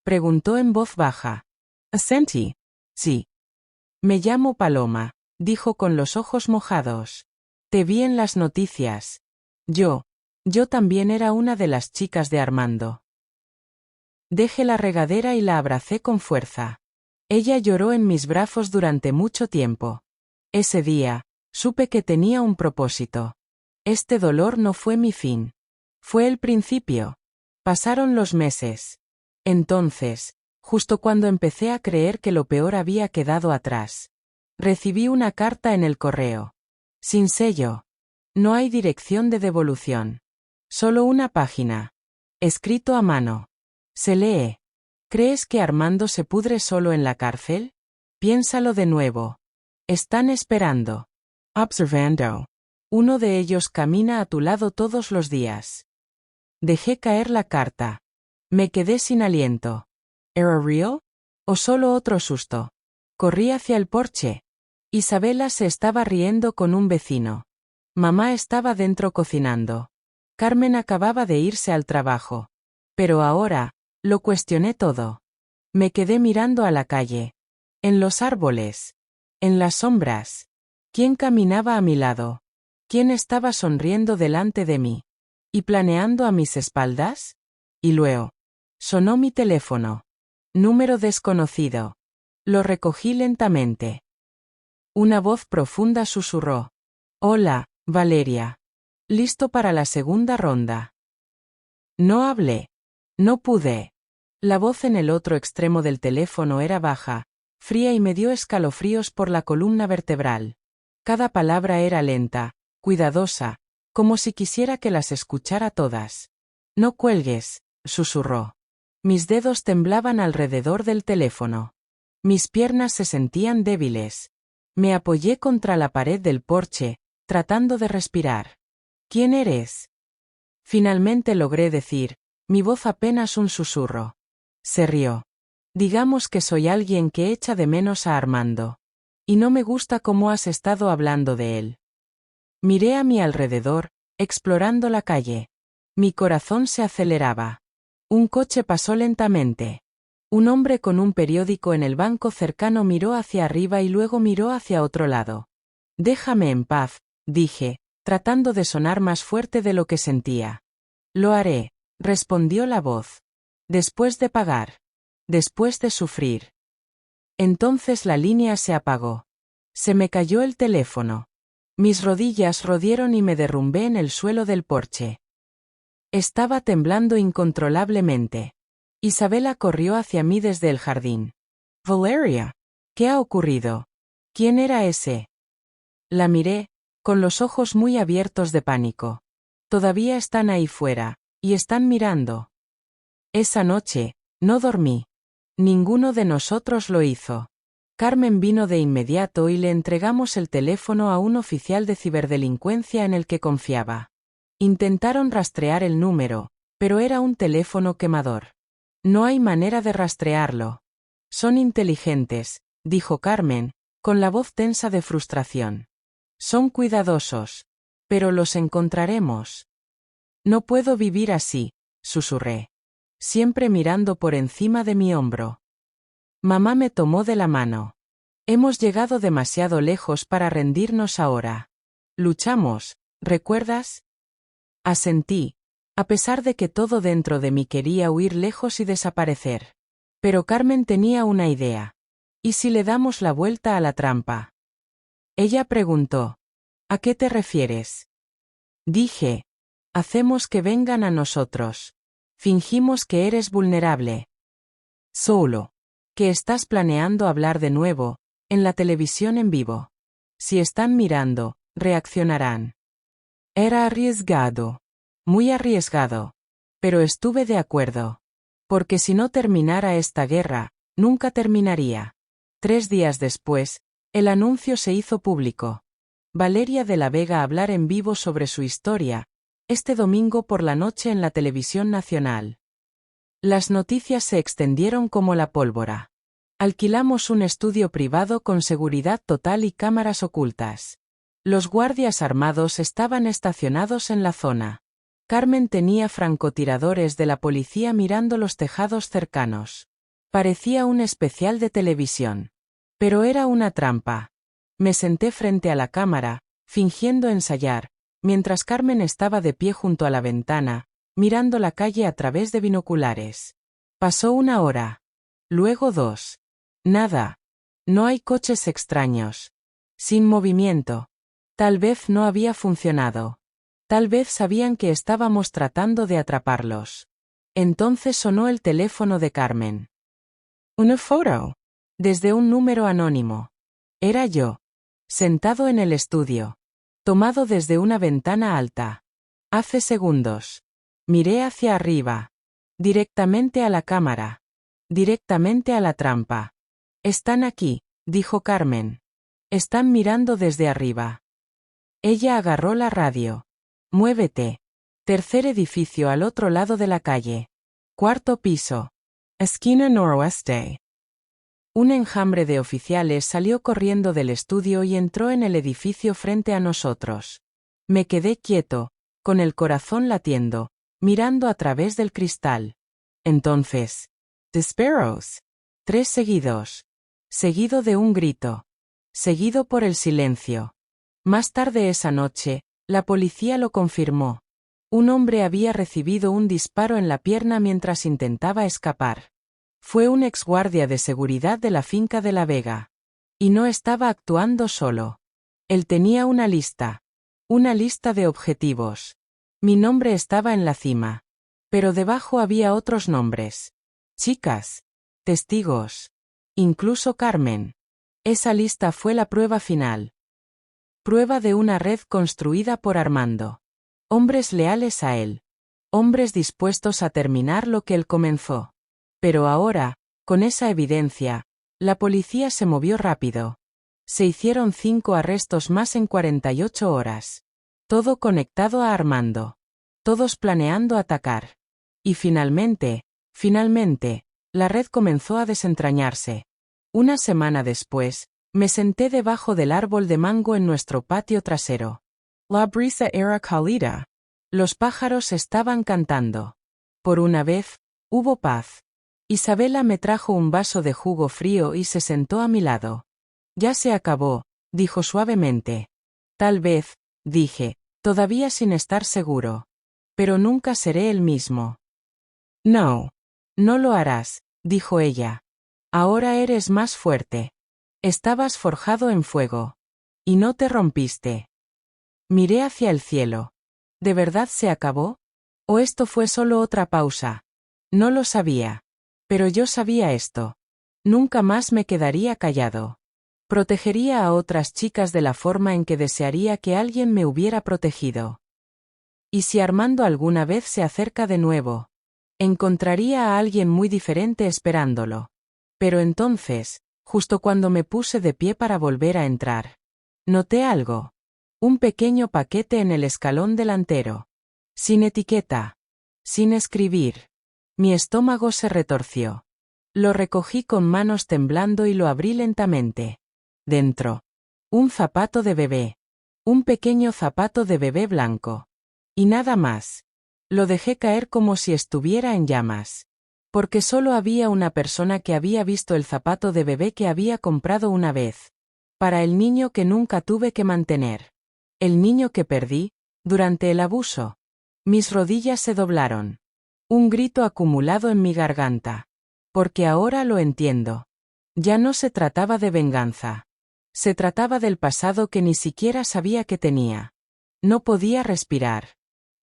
Preguntó en voz baja. Asentí. Sí. Me llamo Paloma, dijo con los ojos mojados. Te vi en las noticias. Yo también era una de las chicas de Armando. Dejé la regadera y la abracé con fuerza. Ella lloró en mis brazos durante mucho tiempo. Ese día, supe que tenía un propósito. Este dolor no fue mi fin. Fue el principio. Pasaron los meses. Entonces, justo cuando empecé a creer que lo peor había quedado atrás, recibí una carta en el correo. Sin sello. No hay dirección de devolución. Solo una página. Escrito a mano. Se lee. ¿Crees que Armando se pudre solo en la cárcel? Piénsalo de nuevo. Están esperando. Observando. Uno de ellos camina a tu lado todos los días. Dejé caer la carta. Me quedé sin aliento. ¿Era real? ¿O solo otro susto? Corrí hacia el porche. Isabela se estaba riendo con un vecino. Mamá estaba dentro cocinando. Carmen acababa de irse al trabajo. Pero ahora, lo cuestioné todo. Me quedé mirando a la calle. En los árboles. En las sombras. ¿Quién caminaba a mi lado? ¿Quién estaba sonriendo delante de mí? ¿Y planeando a mis espaldas? Y luego. Sonó mi teléfono. Número desconocido. Lo recogí lentamente. Una voz profunda susurró. Hola, Valeria. ¿Listo para la segunda ronda? No hablé. No pude. La voz en el otro extremo del teléfono era baja, fría y me dio escalofríos por la columna vertebral. Cada palabra era lenta, cuidadosa, como si quisiera que las escuchara todas. No cuelgues, susurró. Mis dedos temblaban alrededor del teléfono. Mis piernas se sentían débiles. Me apoyé contra la pared del porche, tratando de respirar. ¿Quién eres? Finalmente logré decir, mi voz apenas un susurro. Se rió. Digamos que soy alguien que echa de menos a Armando. Y no me gusta cómo has estado hablando de él. Miré a mi alrededor, explorando la calle. Mi corazón se aceleraba. Un coche pasó lentamente. Un hombre con un periódico en el banco cercano miró hacia arriba y luego miró hacia otro lado. Déjame en paz, dije, tratando de sonar más fuerte de lo que sentía. Lo haré, respondió la voz. Después de pagar. Después de sufrir. Entonces la línea se apagó. Se me cayó el teléfono. Mis rodillas rodieron y me derrumbé en el suelo del porche. Estaba temblando incontrolablemente. Isabela corrió hacia mí desde el jardín. Valeria, ¿qué ha ocurrido? ¿Quién era ese? La miré, con los ojos muy abiertos de pánico. Todavía están ahí fuera, y están mirando. Esa noche, no dormí. Ninguno de nosotros lo hizo. Carmen vino de inmediato y le entregamos el teléfono a un oficial de ciberdelincuencia en el que confiaba. Intentaron rastrear el número, pero era un teléfono quemador. No hay manera de rastrearlo. Son inteligentes, dijo Carmen, con la voz tensa de frustración. Son cuidadosos. Pero los encontraremos. No puedo vivir así, susurré. Siempre mirando por encima de mi hombro. Mamá me tomó de la mano. Hemos llegado demasiado lejos para rendirnos ahora. Luchamos, ¿recuerdas? Asentí, a pesar de que todo dentro de mí quería huir lejos y desaparecer. Pero Carmen tenía una idea. ¿Y si le damos la vuelta a la trampa? Ella preguntó. ¿A qué te refieres? Dije. Hacemos que vengan a nosotros. Fingimos que eres vulnerable. Solo. Que estás planeando hablar de nuevo, en la televisión en vivo. Si están mirando, reaccionarán. Era arriesgado. Muy arriesgado. Pero estuve de acuerdo. Porque si no terminara esta guerra, nunca terminaría. 3 días después, el anuncio se hizo público. Valeria de la Vega hablar en vivo sobre su historia, este domingo por la noche en la televisión nacional. Las noticias se extendieron como la pólvora. Alquilamos un estudio privado con seguridad total y cámaras ocultas. Los guardias armados estaban estacionados en la zona. Carmen tenía francotiradores de la policía mirando los tejados cercanos. Parecía un especial de televisión. Pero era una trampa. Me senté frente a la cámara, fingiendo ensayar, mientras Carmen estaba de pie junto a la ventana, mirando la calle a través de binoculares. Pasó 1 hora. Luego 2. Nada. No hay coches extraños. Sin movimiento. Tal vez no había funcionado. Tal vez sabían que estábamos tratando de atraparlos. Entonces sonó el teléfono de Carmen. Una foto. Desde un número anónimo. Era yo. Sentado en el estudio. Tomado desde una ventana alta. Hace segundos. Miré hacia arriba. Directamente a la cámara. Directamente a la trampa. Están aquí, dijo Carmen. Están mirando desde arriba. Ella agarró la radio. Muévete. 3er edificio al otro lado de la calle. 4º piso. Esquina noroeste. Un enjambre de oficiales salió corriendo del estudio y entró en el edificio frente a nosotros. Me quedé quieto, con el corazón latiendo, mirando a través del cristal. Entonces, disparos. 3 seguidos. Seguido de un grito. Seguido por el silencio. Más tarde esa noche, la policía lo confirmó. Un hombre había recibido un disparo en la pierna mientras intentaba escapar. Fue un exguardia de seguridad de la finca de La Vega. Y no estaba actuando solo. Él tenía una lista. Una lista de objetivos. Mi nombre estaba en la cima. Pero debajo había otros nombres. Chicas. Testigos. Incluso Carmen. Esa lista fue la prueba final. Prueba de una red construida por Armando. Hombres leales a él. Hombres dispuestos a terminar lo que él comenzó. Pero ahora, con esa evidencia, la policía se movió rápido. Se hicieron 5 arrestos más en 48 horas. Todo conectado a Armando. Todos planeando atacar. Y finalmente, la red comenzó a desentrañarse. 1 semana después, Me senté debajo del árbol de mango en nuestro patio trasero. La brisa era cálida. Los pájaros estaban cantando. Por una vez, hubo paz. Isabela me trajo un vaso de jugo frío y se sentó a mi lado. Ya se acabó, dijo suavemente. Tal vez, dije, todavía sin estar seguro. Pero nunca seré el mismo. No. No lo harás, dijo ella. Ahora eres más fuerte. Estabas forjado en fuego. Y no te rompiste. Miré hacia el cielo. ¿De verdad se acabó? ¿O esto fue solo otra pausa? No lo sabía. Pero yo sabía esto. Nunca más me quedaría callado. Protegería a otras chicas de la forma en que desearía que alguien me hubiera protegido. ¿Y si Armando alguna vez se acerca de nuevo? Encontraría a alguien muy diferente esperándolo. Pero entonces, justo cuando me puse de pie para volver a entrar, noté algo. Un pequeño paquete en el escalón delantero. Sin etiqueta. Sin escribir. Mi estómago se retorció. Lo recogí con manos temblando y lo abrí lentamente. Dentro. Un zapato de bebé. Un pequeño zapato de bebé blanco. Y nada más. Lo dejé caer como si estuviera en llamas. Porque solo había una persona que había visto el zapato de bebé que había comprado una vez. Para el niño que nunca tuve que mantener. El niño que perdí, durante el abuso. Mis rodillas se doblaron. Un grito acumulado en mi garganta. Porque ahora lo entiendo. Ya no se trataba de venganza. Se trataba del pasado que ni siquiera sabía que tenía. No podía respirar.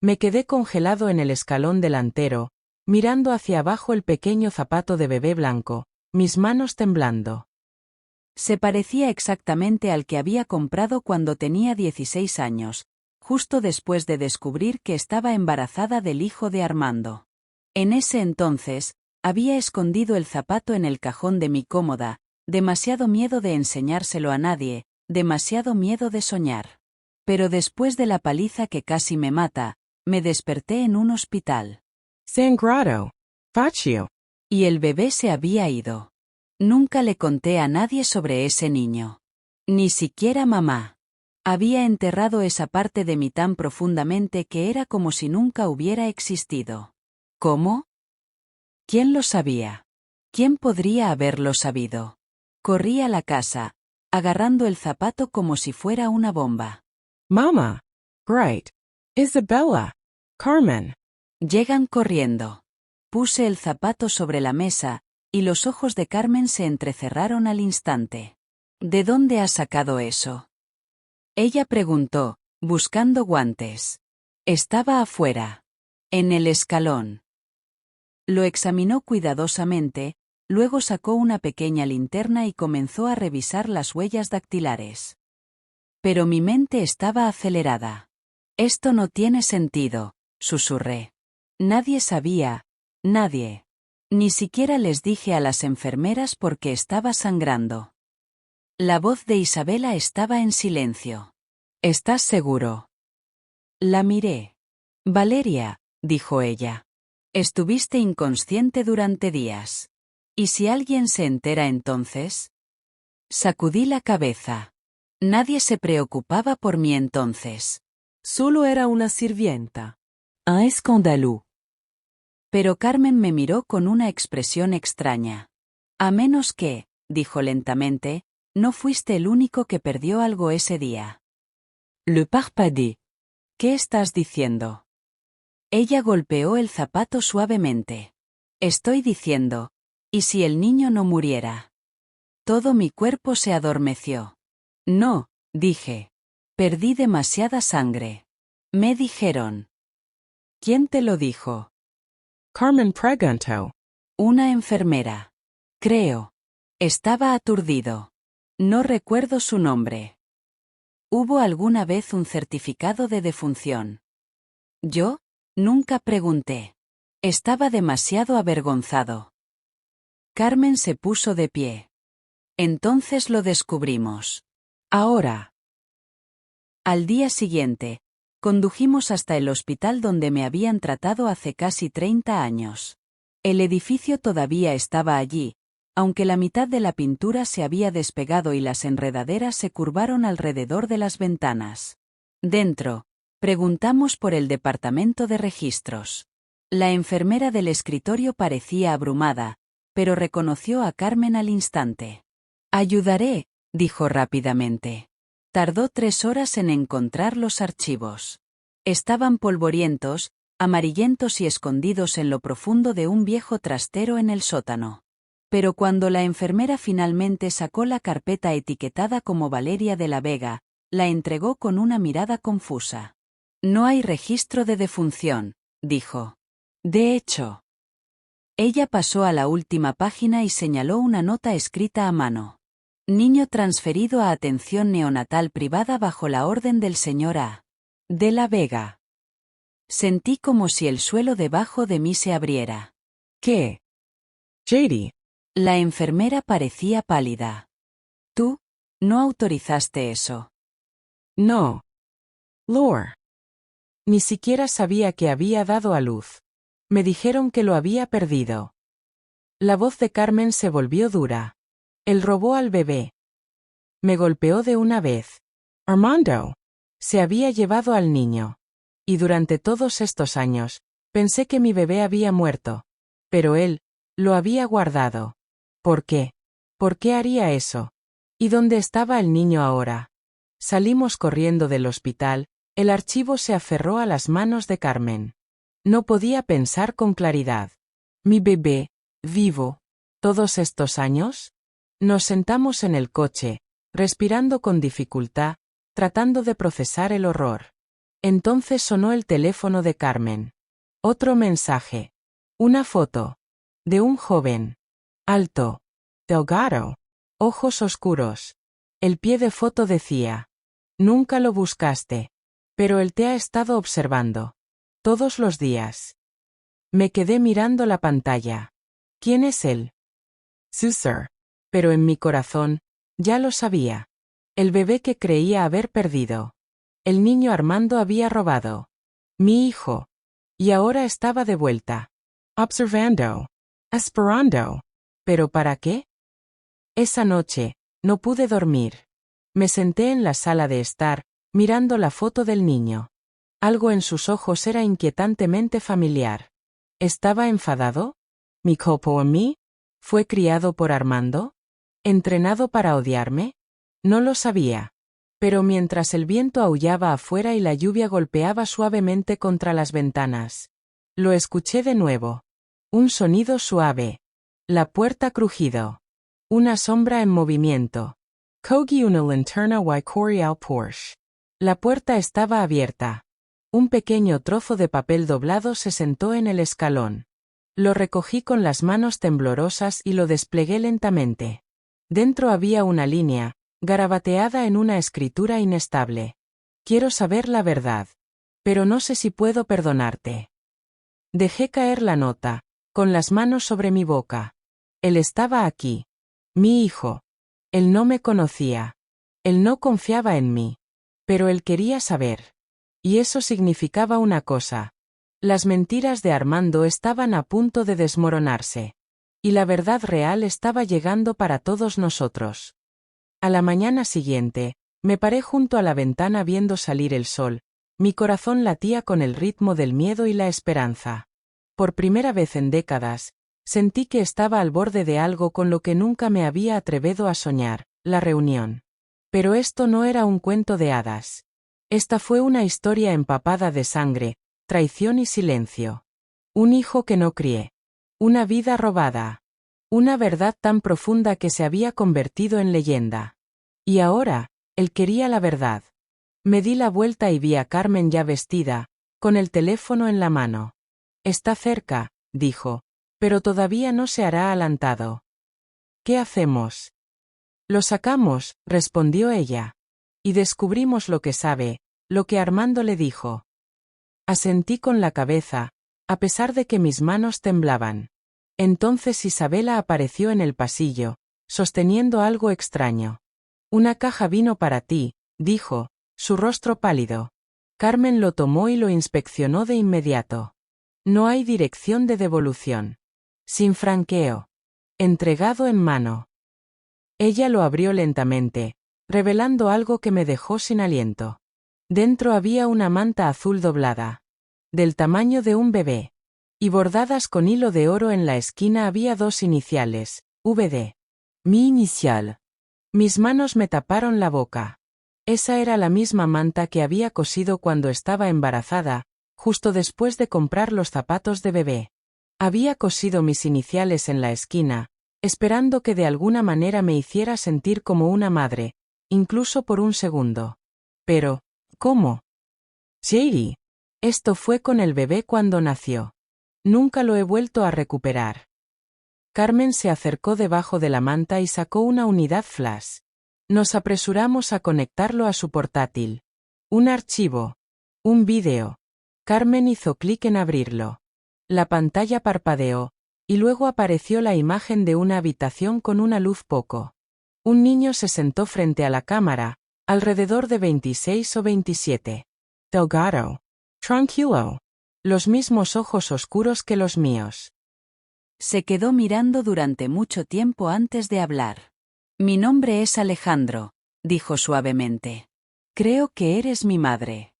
Me quedé congelado en el escalón delantero, mirando hacia abajo el pequeño zapato de bebé blanco, mis manos temblando. Se parecía exactamente al que había comprado cuando tenía 16 años, justo después de descubrir que estaba embarazada del hijo de Armando. En ese entonces, había escondido el zapato en el cajón de mi cómoda, demasiado miedo de enseñárselo a nadie, demasiado miedo de soñar. Pero después de la paliza que casi me mata, me desperté en un hospital. Sangrado. Faccio. Y el bebé se había ido. Nunca le conté a nadie sobre ese niño. Ni siquiera mamá. Había enterrado esa parte de mí tan profundamente que era como si nunca hubiera existido. ¿Cómo? ¿Quién lo sabía? ¿Quién podría haberlo sabido? Corrí a la casa, agarrando el zapato como si fuera una bomba. Mama. Great. Isabella. Carmen. Llegan corriendo. Puse el zapato sobre la mesa, y los ojos de Carmen se entrecerraron al instante. ¿De dónde has sacado eso? Ella preguntó, buscando guantes. Estaba afuera. En el escalón. Lo examinó cuidadosamente, luego sacó una pequeña linterna y comenzó a revisar las huellas dactilares. Pero mi mente estaba acelerada. Esto no tiene sentido, susurré. Nadie sabía, nadie. Ni siquiera les dije a las enfermeras porque estaba sangrando. La voz de Isabela estaba en silencio. ¿Estás seguro? La miré. Valeria, dijo ella. Estuviste inconsciente durante días. ¿Y si alguien se entera entonces? Sacudí la cabeza. Nadie se preocupaba por mí entonces. Solo era una sirvienta. Un escándalo. Pero Carmen me miró con una expresión extraña. A menos que, dijo lentamente, no fuiste el único que perdió algo ese día. Le parpadé. ¿Qué estás diciendo? Ella golpeó el zapato suavemente. Estoy diciendo, ¿y si el niño no muriera? Todo mi cuerpo se adormeció. No, dije. Perdí demasiada sangre. Me dijeron. ¿Quién te lo dijo? Carmen preguntó. Una enfermera. Creo. Estaba aturdido. No recuerdo su nombre. ¿Hubo alguna vez un certificado de defunción? Yo, nunca pregunté. Estaba demasiado avergonzado. Carmen se puso de pie. Entonces lo descubrimos. Ahora. Al día siguiente, condujimos hasta el hospital donde me habían tratado hace casi 30 años. El edificio todavía estaba allí, aunque la mitad de la pintura se había despegado y las enredaderas se curvaron alrededor de las ventanas. Dentro, preguntamos por el departamento de registros. La enfermera del escritorio parecía abrumada, pero reconoció a Carmen al instante. «Ayudaré», dijo rápidamente. Tardó 3 horas en encontrar los archivos. Estaban polvorientos, amarillentos y escondidos en lo profundo de un viejo trastero en el sótano. Pero cuando la enfermera finalmente sacó la carpeta etiquetada como Valeria de la Vega, la entregó con una mirada confusa. «No hay registro de defunción», dijo. «De hecho». Ella pasó a la última página y señaló una nota escrita a mano. «Niño transferido a atención neonatal privada bajo la orden del señor A. de la Vega». Sentí como si el suelo debajo de mí se abriera. ¿Qué? JD. La enfermera parecía pálida. «Tú no autorizaste eso». No. Lore. Ni siquiera sabía que había dado a luz. Me dijeron que lo había perdido. La voz de Carmen se volvió dura. Él robó al bebé. Me golpeó de una vez. Armando. Se había llevado al niño. Y durante todos estos años, pensé que mi bebé había muerto. Pero él lo había guardado. ¿Por qué? ¿Por qué haría eso? ¿Y dónde estaba el niño ahora? Salimos corriendo del hospital, el archivo se aferró a las manos de Carmen. No podía pensar con claridad. Mi bebé, vivo. ¿Todos estos años? Nos sentamos en el coche, respirando con dificultad, tratando de procesar el horror. Entonces sonó el teléfono de Carmen. Otro mensaje. Una foto. De un joven. Alto. Delgado. Ojos oscuros. El pie de foto decía: «Nunca lo buscaste. Pero él te ha estado observando. Todos los días». Me quedé mirando la pantalla. ¿Quién es él? Susur. Pero en mi corazón, ya lo sabía. El bebé que creía haber perdido. El niño Armando había robado. Mi hijo. Y ahora estaba de vuelta. Observando. Esperando. ¿Pero para qué? Esa noche, no pude dormir. Me senté en la sala de estar, mirando la foto del niño. Algo en sus ojos era inquietantemente familiar. ¿Estaba enfadado? ¿Me culpó a mí? ¿Fue criado por Armando? ¿Entrenado para odiarme? No lo sabía. Pero mientras el viento aullaba afuera y la lluvia golpeaba suavemente contra las ventanas, lo escuché de nuevo. Un sonido suave. La puerta crujido. Una sombra en movimiento. Cogí una linterna y corrí al Porsche. La puerta estaba abierta. Un pequeño trozo de papel doblado se sentó en el escalón. Lo recogí con las manos temblorosas y lo desplegué lentamente. Dentro había una línea, garabateada en una escritura inestable. Quiero saber la verdad. Pero no sé si puedo perdonarte. Dejé caer la nota, con las manos sobre mi boca. Él estaba aquí. Mi hijo. Él no me conocía. Él no confiaba en mí. Pero él quería saber. Y eso significaba una cosa. Las mentiras de Armando estaban a punto de desmoronarse. Y la verdad real estaba llegando para todos nosotros. A la mañana siguiente, me paré junto a la ventana viendo salir el sol. Mi corazón latía con el ritmo del miedo y la esperanza. Por primera vez en décadas, sentí que estaba al borde de algo con lo que nunca me había atrevido a soñar, la reunión. Pero esto no era un cuento de hadas. Esta fue una historia empapada de sangre, traición y silencio. Un hijo que no crié. Una vida robada. Una verdad tan profunda que se había convertido en leyenda. Y ahora, él quería la verdad. Me di la vuelta y vi a Carmen ya vestida, con el teléfono en la mano. Está cerca, dijo, pero todavía no se hará adelantado. ¿Qué hacemos? Lo sacamos, respondió ella. Y descubrimos lo que sabe, lo que Armando le dijo. Asentí con la cabeza, a pesar de que mis manos temblaban. Entonces Isabela apareció en el pasillo, sosteniendo algo extraño. Una caja vino para ti, dijo, su rostro pálido. Carmen lo tomó y lo inspeccionó de inmediato. No hay dirección de devolución. Sin franqueo. entregado en mano. Ella lo abrió lentamente, revelando algo que me dejó sin aliento. Dentro había una manta azul doblada, del tamaño de un bebé, y bordadas con hilo de oro en la esquina había 2 iniciales, VD. Mi inicial. Mis manos me taparon la boca. Esa era la misma manta que había cosido cuando estaba embarazada, justo después de comprar los zapatos de bebé. Había cosido mis iniciales en la esquina, esperando que de alguna manera me hiciera sentir como una madre, incluso por un segundo. Pero, ¿cómo? Shady. Esto fue con el bebé cuando nació. Nunca lo he vuelto a recuperar. Carmen se acercó debajo de la manta y sacó una unidad flash. Nos apresuramos a conectarlo a su portátil. Un archivo. Un vídeo. Carmen hizo clic en abrirlo. La pantalla parpadeó, y luego apareció la imagen de una habitación con una luz poco. Un niño se sentó frente a la cámara, alrededor de 26 o 27. Delgado. Tranquilo. Los mismos ojos oscuros que los míos. Se quedó mirando durante mucho tiempo antes de hablar. Mi nombre es Alejandro, dijo suavemente. Creo que eres mi madre.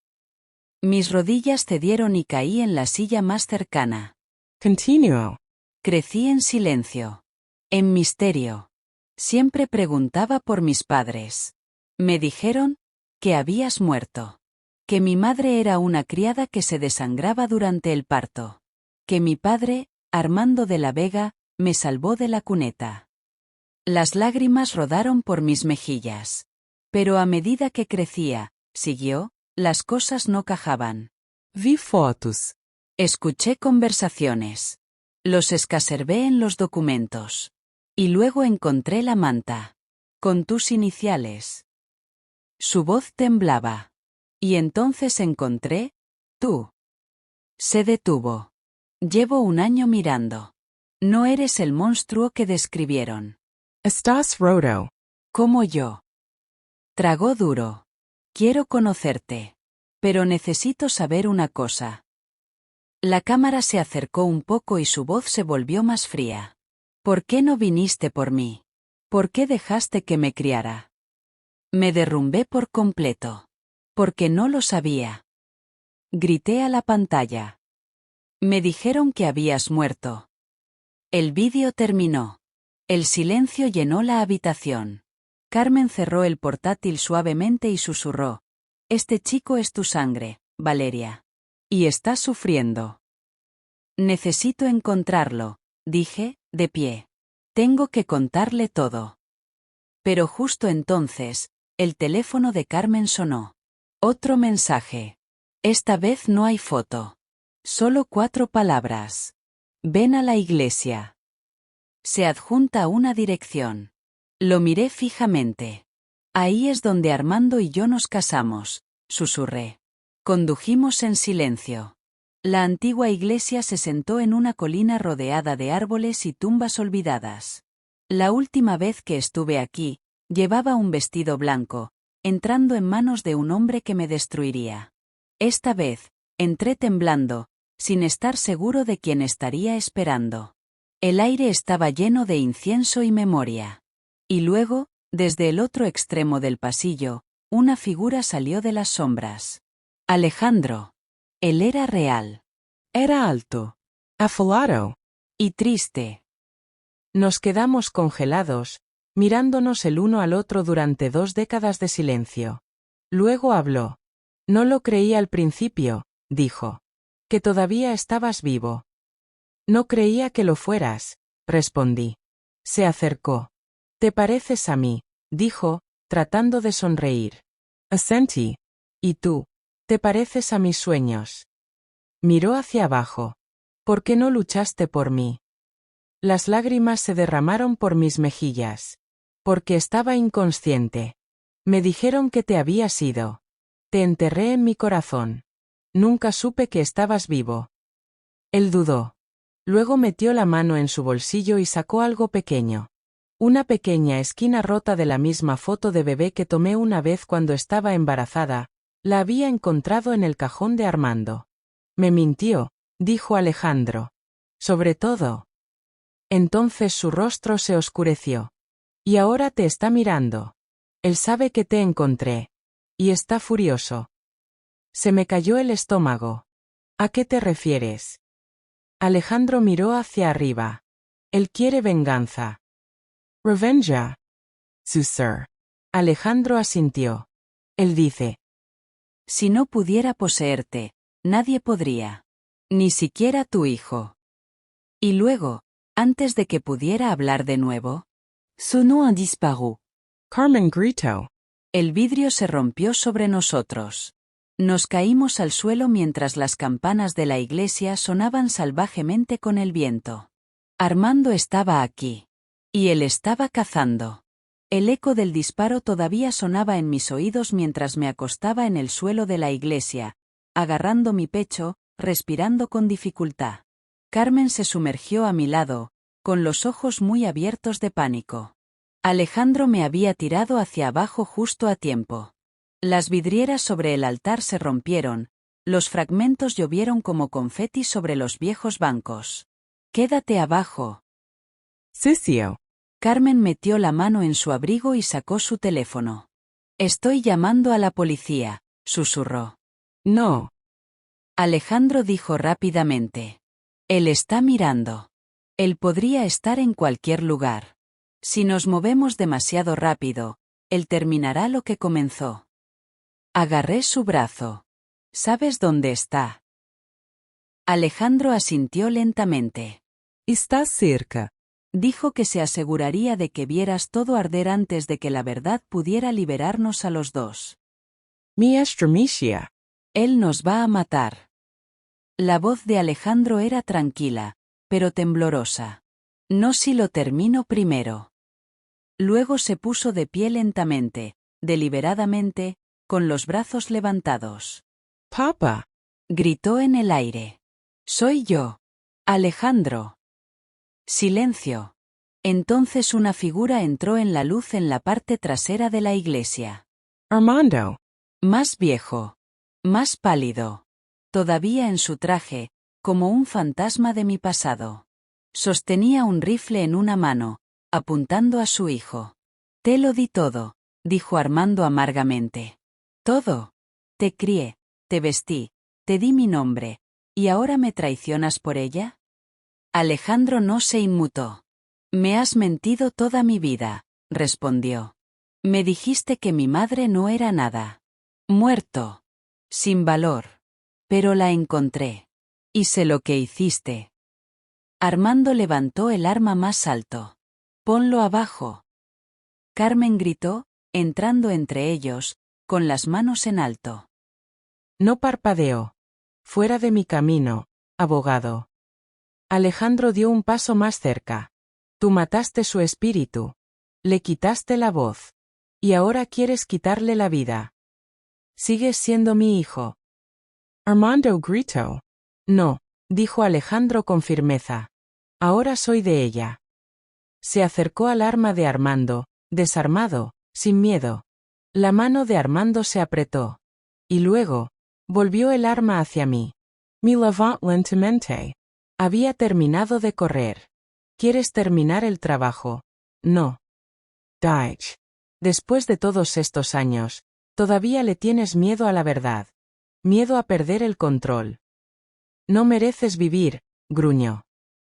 Mis rodillas cedieron y caí en la silla más cercana. Continuo. Crecí en silencio. En misterio. Siempre preguntaba por mis padres. Me dijeron que habías muerto. Que mi madre era una criada que se desangraba durante el parto. Que mi padre, Armando de la Vega, me salvó de la cuneta. Las lágrimas rodaron por mis mejillas. Pero a medida que crecía, siguió, las cosas no cajaban. Vi fotos. Escuché conversaciones. Los escaserbé en los documentos. Y luego encontré la manta. Con tus iniciales. Su voz temblaba. Y entonces encontré, tú. Se detuvo. Llevo un año mirando. No eres el monstruo que describieron. Estás roto. Como yo. Tragó duro. Quiero conocerte. Pero necesito saber una cosa. La cámara se acercó un poco y su voz se volvió más fría. ¿Por qué no viniste por mí? ¿Por qué dejaste que me criara? Me derrumbé por completo. Porque no lo sabía. Grité a la pantalla. Me dijeron que habías muerto. El vídeo terminó. El silencio llenó la habitación. Carmen cerró el portátil suavemente y susurró. Este chico es tu sangre, Valeria. Y estás sufriendo. Necesito encontrarlo, dije, de pie. Tengo que contarle todo. Pero justo entonces, el teléfono de Carmen sonó. Otro mensaje. Esta vez no hay foto. Solo 4 palabras. Ven a la iglesia. Se adjunta una dirección. Lo miré fijamente. Ahí es donde Armando y yo nos casamos, susurré. Condujimos en silencio. La antigua iglesia se sentó en una colina rodeada de árboles y tumbas olvidadas. La última vez que estuve aquí, llevaba un vestido blanco, entrando en manos de un hombre que me destruiría. Esta vez, entré temblando, sin estar seguro de quién estaría esperando. El aire estaba lleno de incienso y memoria. Y luego, desde el otro extremo del pasillo, una figura salió de las sombras. Alejandro. Él era real. Era alto. Afilado. Y triste. Nos quedamos congelados, mirándonos el uno al otro durante 2 décadas de silencio. Luego habló. No lo creí al principio, dijo. Que todavía estabas vivo. No creía que lo fueras, respondí. Se acercó. Te pareces a mí, dijo, tratando de sonreír. Asentí. ¿Y tú? Te pareces a mis sueños. Miró hacia abajo. ¿Por qué no luchaste por mí? Las lágrimas se derramaron por mis mejillas. Porque estaba inconsciente. Me dijeron que te habías ido. Te enterré en mi corazón. Nunca supe que estabas vivo. Él dudó. Luego metió la mano en su bolsillo y sacó algo pequeño. Una pequeña esquina rota de la misma foto de bebé que tomé una vez cuando estaba embarazada. La había encontrado en el cajón de Armando. Me mintió, dijo Alejandro. Sobre todo. Entonces su rostro se oscureció. Y ahora te está mirando. Él sabe que te encontré. Y está furioso. Se me cayó el estómago. ¿A qué te refieres? Alejandro miró hacia arriba. Él quiere venganza. Revenge. Su sir. Alejandro asintió. Él dice. Si no pudiera poseerte, nadie podría. Ni siquiera tu hijo. Y luego, antes de que pudiera hablar de nuevo, sonó un disparu. Carmen gritó. El vidrio se rompió sobre nosotros. Nos caímos al suelo mientras las campanas de la iglesia sonaban salvajemente con el viento. Armando estaba aquí. Y él estaba cazando. El eco del disparo todavía sonaba en mis oídos mientras me acostaba en el suelo de la iglesia, agarrando mi pecho, respirando con dificultad. Carmen se sumergió a mi lado, con los ojos muy abiertos de pánico. Alejandro me había tirado hacia abajo justo a tiempo. Las vidrieras sobre el altar se rompieron, los fragmentos llovieron como confeti sobre los viejos bancos. «Quédate abajo». Sisio. Carmen metió la mano en su abrigo y sacó su teléfono. «Estoy llamando a la policía», susurró. No. Alejandro dijo rápidamente. «Él está mirando. Él podría estar en cualquier lugar. Si nos movemos demasiado rápido, él terminará lo que comenzó». Agarré su brazo. «¿Sabes dónde está?» Alejandro asintió lentamente. Está cerca. Dijo que se aseguraría de que vieras todo arder antes de que la verdad pudiera liberarnos a los dos. Mi estremicia. Él nos va a matar. La voz de Alejandro era tranquila, pero temblorosa. «No si lo termino primero». Luego se puso de pie lentamente, deliberadamente, con los brazos levantados. Papa. Gritó en el aire. «Soy yo. Alejandro». Silencio. Entonces una figura entró en la luz en la parte trasera de la iglesia. Armando. Más viejo. Más pálido. Todavía en su traje, como un fantasma de mi pasado. Sostenía un rifle en una mano, apuntando a su hijo. «Te lo di todo», dijo Armando amargamente. «Todo. Te crié, te vestí, te di mi nombre, ¿y ahora me traicionas por ella?» Alejandro no se inmutó. «Me has mentido toda mi vida», respondió. «Me dijiste que mi madre no era nada. Muerto. Sin valor. Pero la encontré. Y sé lo que hiciste». Armando levantó el arma más alto. «Ponlo abajo». Carmen gritó, entrando entre ellos, con las manos en alto. No parpadeó. «Fuera de mi camino, abogado». Alejandro dio un paso más cerca. «Tú mataste su espíritu. Le quitaste la voz. Y ahora quieres quitarle la vida. Sigues siendo mi hijo». Armando gritó. «No», dijo Alejandro con firmeza. «Ahora soy de ella». Se acercó al arma de Armando, desarmado, sin miedo. La mano de Armando se apretó. Y luego, volvió el arma hacia mí. Me levant lentamente. Había terminado de correr. ¿Quieres terminar el trabajo? No. Deitch. Después de todos estos años, todavía le tienes miedo a la verdad. Miedo a perder el control. No mereces vivir, gruñó.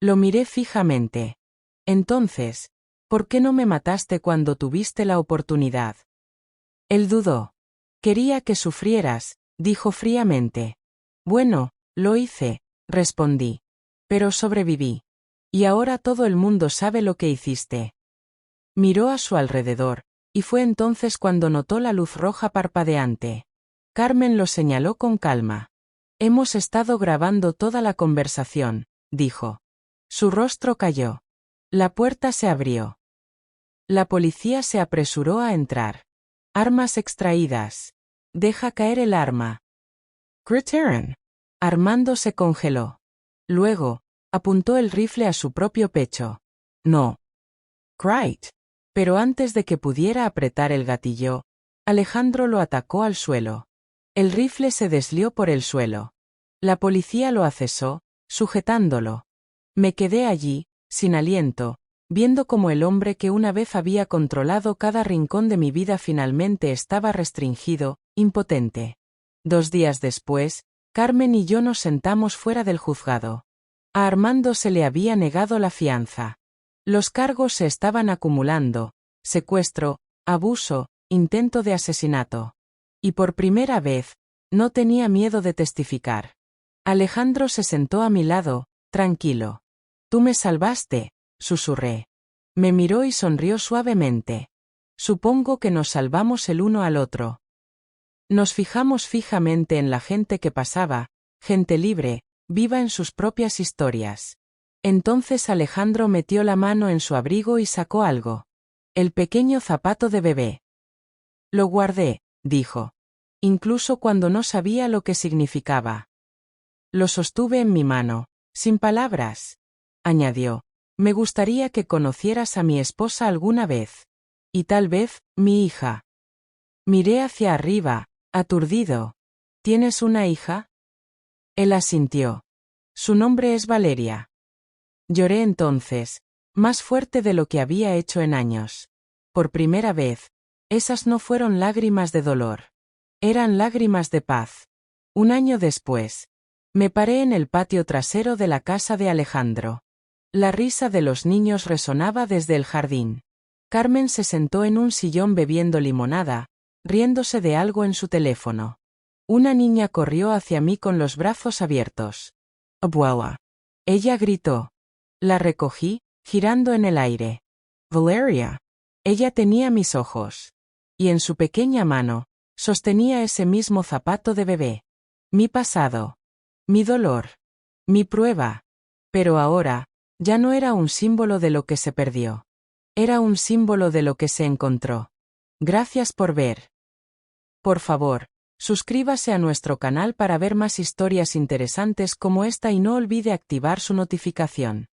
Lo miré fijamente. Entonces, ¿por qué no me mataste cuando tuviste la oportunidad? Él dudó. Quería que sufrieras, dijo fríamente. Bueno, lo hice, respondí. Pero sobreviví. Y ahora todo el mundo sabe lo que hiciste. Miró a su alrededor, y fue entonces cuando notó la luz roja parpadeante. Carmen lo señaló con calma. Hemos estado grabando toda la conversación, dijo. Su rostro cayó. La puerta se abrió. La policía se apresuró a entrar. Armas extraídas. Deja caer el arma. Gritaron. Armando se congeló. Luego, apuntó el rifle a su propio pecho. No. Great. Pero antes de que pudiera apretar el gatillo, Alejandro lo atacó al suelo. El rifle se deslió por el suelo. La policía lo accesó, sujetándolo. Me quedé allí, sin aliento, viendo cómo el hombre que una vez había controlado cada rincón de mi vida finalmente estaba restringido, impotente. 2 días después, Carmen y yo nos sentamos fuera del juzgado. A Armando se le había negado la fianza. Los cargos se estaban acumulando: secuestro, abuso, intento de asesinato. Y por primera vez, no tenía miedo de testificar. Alejandro se sentó a mi lado, tranquilo. «Tú me salvaste», susurré. Me miró y sonrió suavemente. «Supongo que nos salvamos el uno al otro». Nos fijamos fijamente en la gente que pasaba, gente libre, viva en sus propias historias. Entonces Alejandro metió la mano en su abrigo y sacó algo. El pequeño zapato de bebé. «Lo guardé», dijo. Incluso cuando no sabía lo que significaba. Lo sostuve en mi mano, sin palabras. Añadió: «Me gustaría que conocieras a mi esposa alguna vez. Y tal vez, mi hija». Miré hacia arriba, aturdido. «¿Tienes una hija?» Él asintió. «Su nombre es Valeria». Lloré entonces, más fuerte de lo que había hecho en años. Por primera vez, esas no fueron lágrimas de dolor. Eran lágrimas de paz. 1 año después, me paré en el patio trasero de la casa de Alejandro. La risa de los niños resonaba desde el jardín. Carmen se sentó en un sillón bebiendo limonada, riéndose de algo en su teléfono. Una niña corrió hacia mí con los brazos abiertos. «Abuela». Ella gritó. La recogí, girando en el aire. «Valeria». Ella tenía mis ojos. Y en su pequeña mano, sostenía ese mismo zapato de bebé. Mi pasado. Mi dolor. Mi prueba. Pero ahora, ya no era un símbolo de lo que se perdió. Era un símbolo de lo que se encontró. Gracias por ver. Por favor, suscríbase a nuestro canal para ver más historias interesantes como esta y no olvide activar su notificación.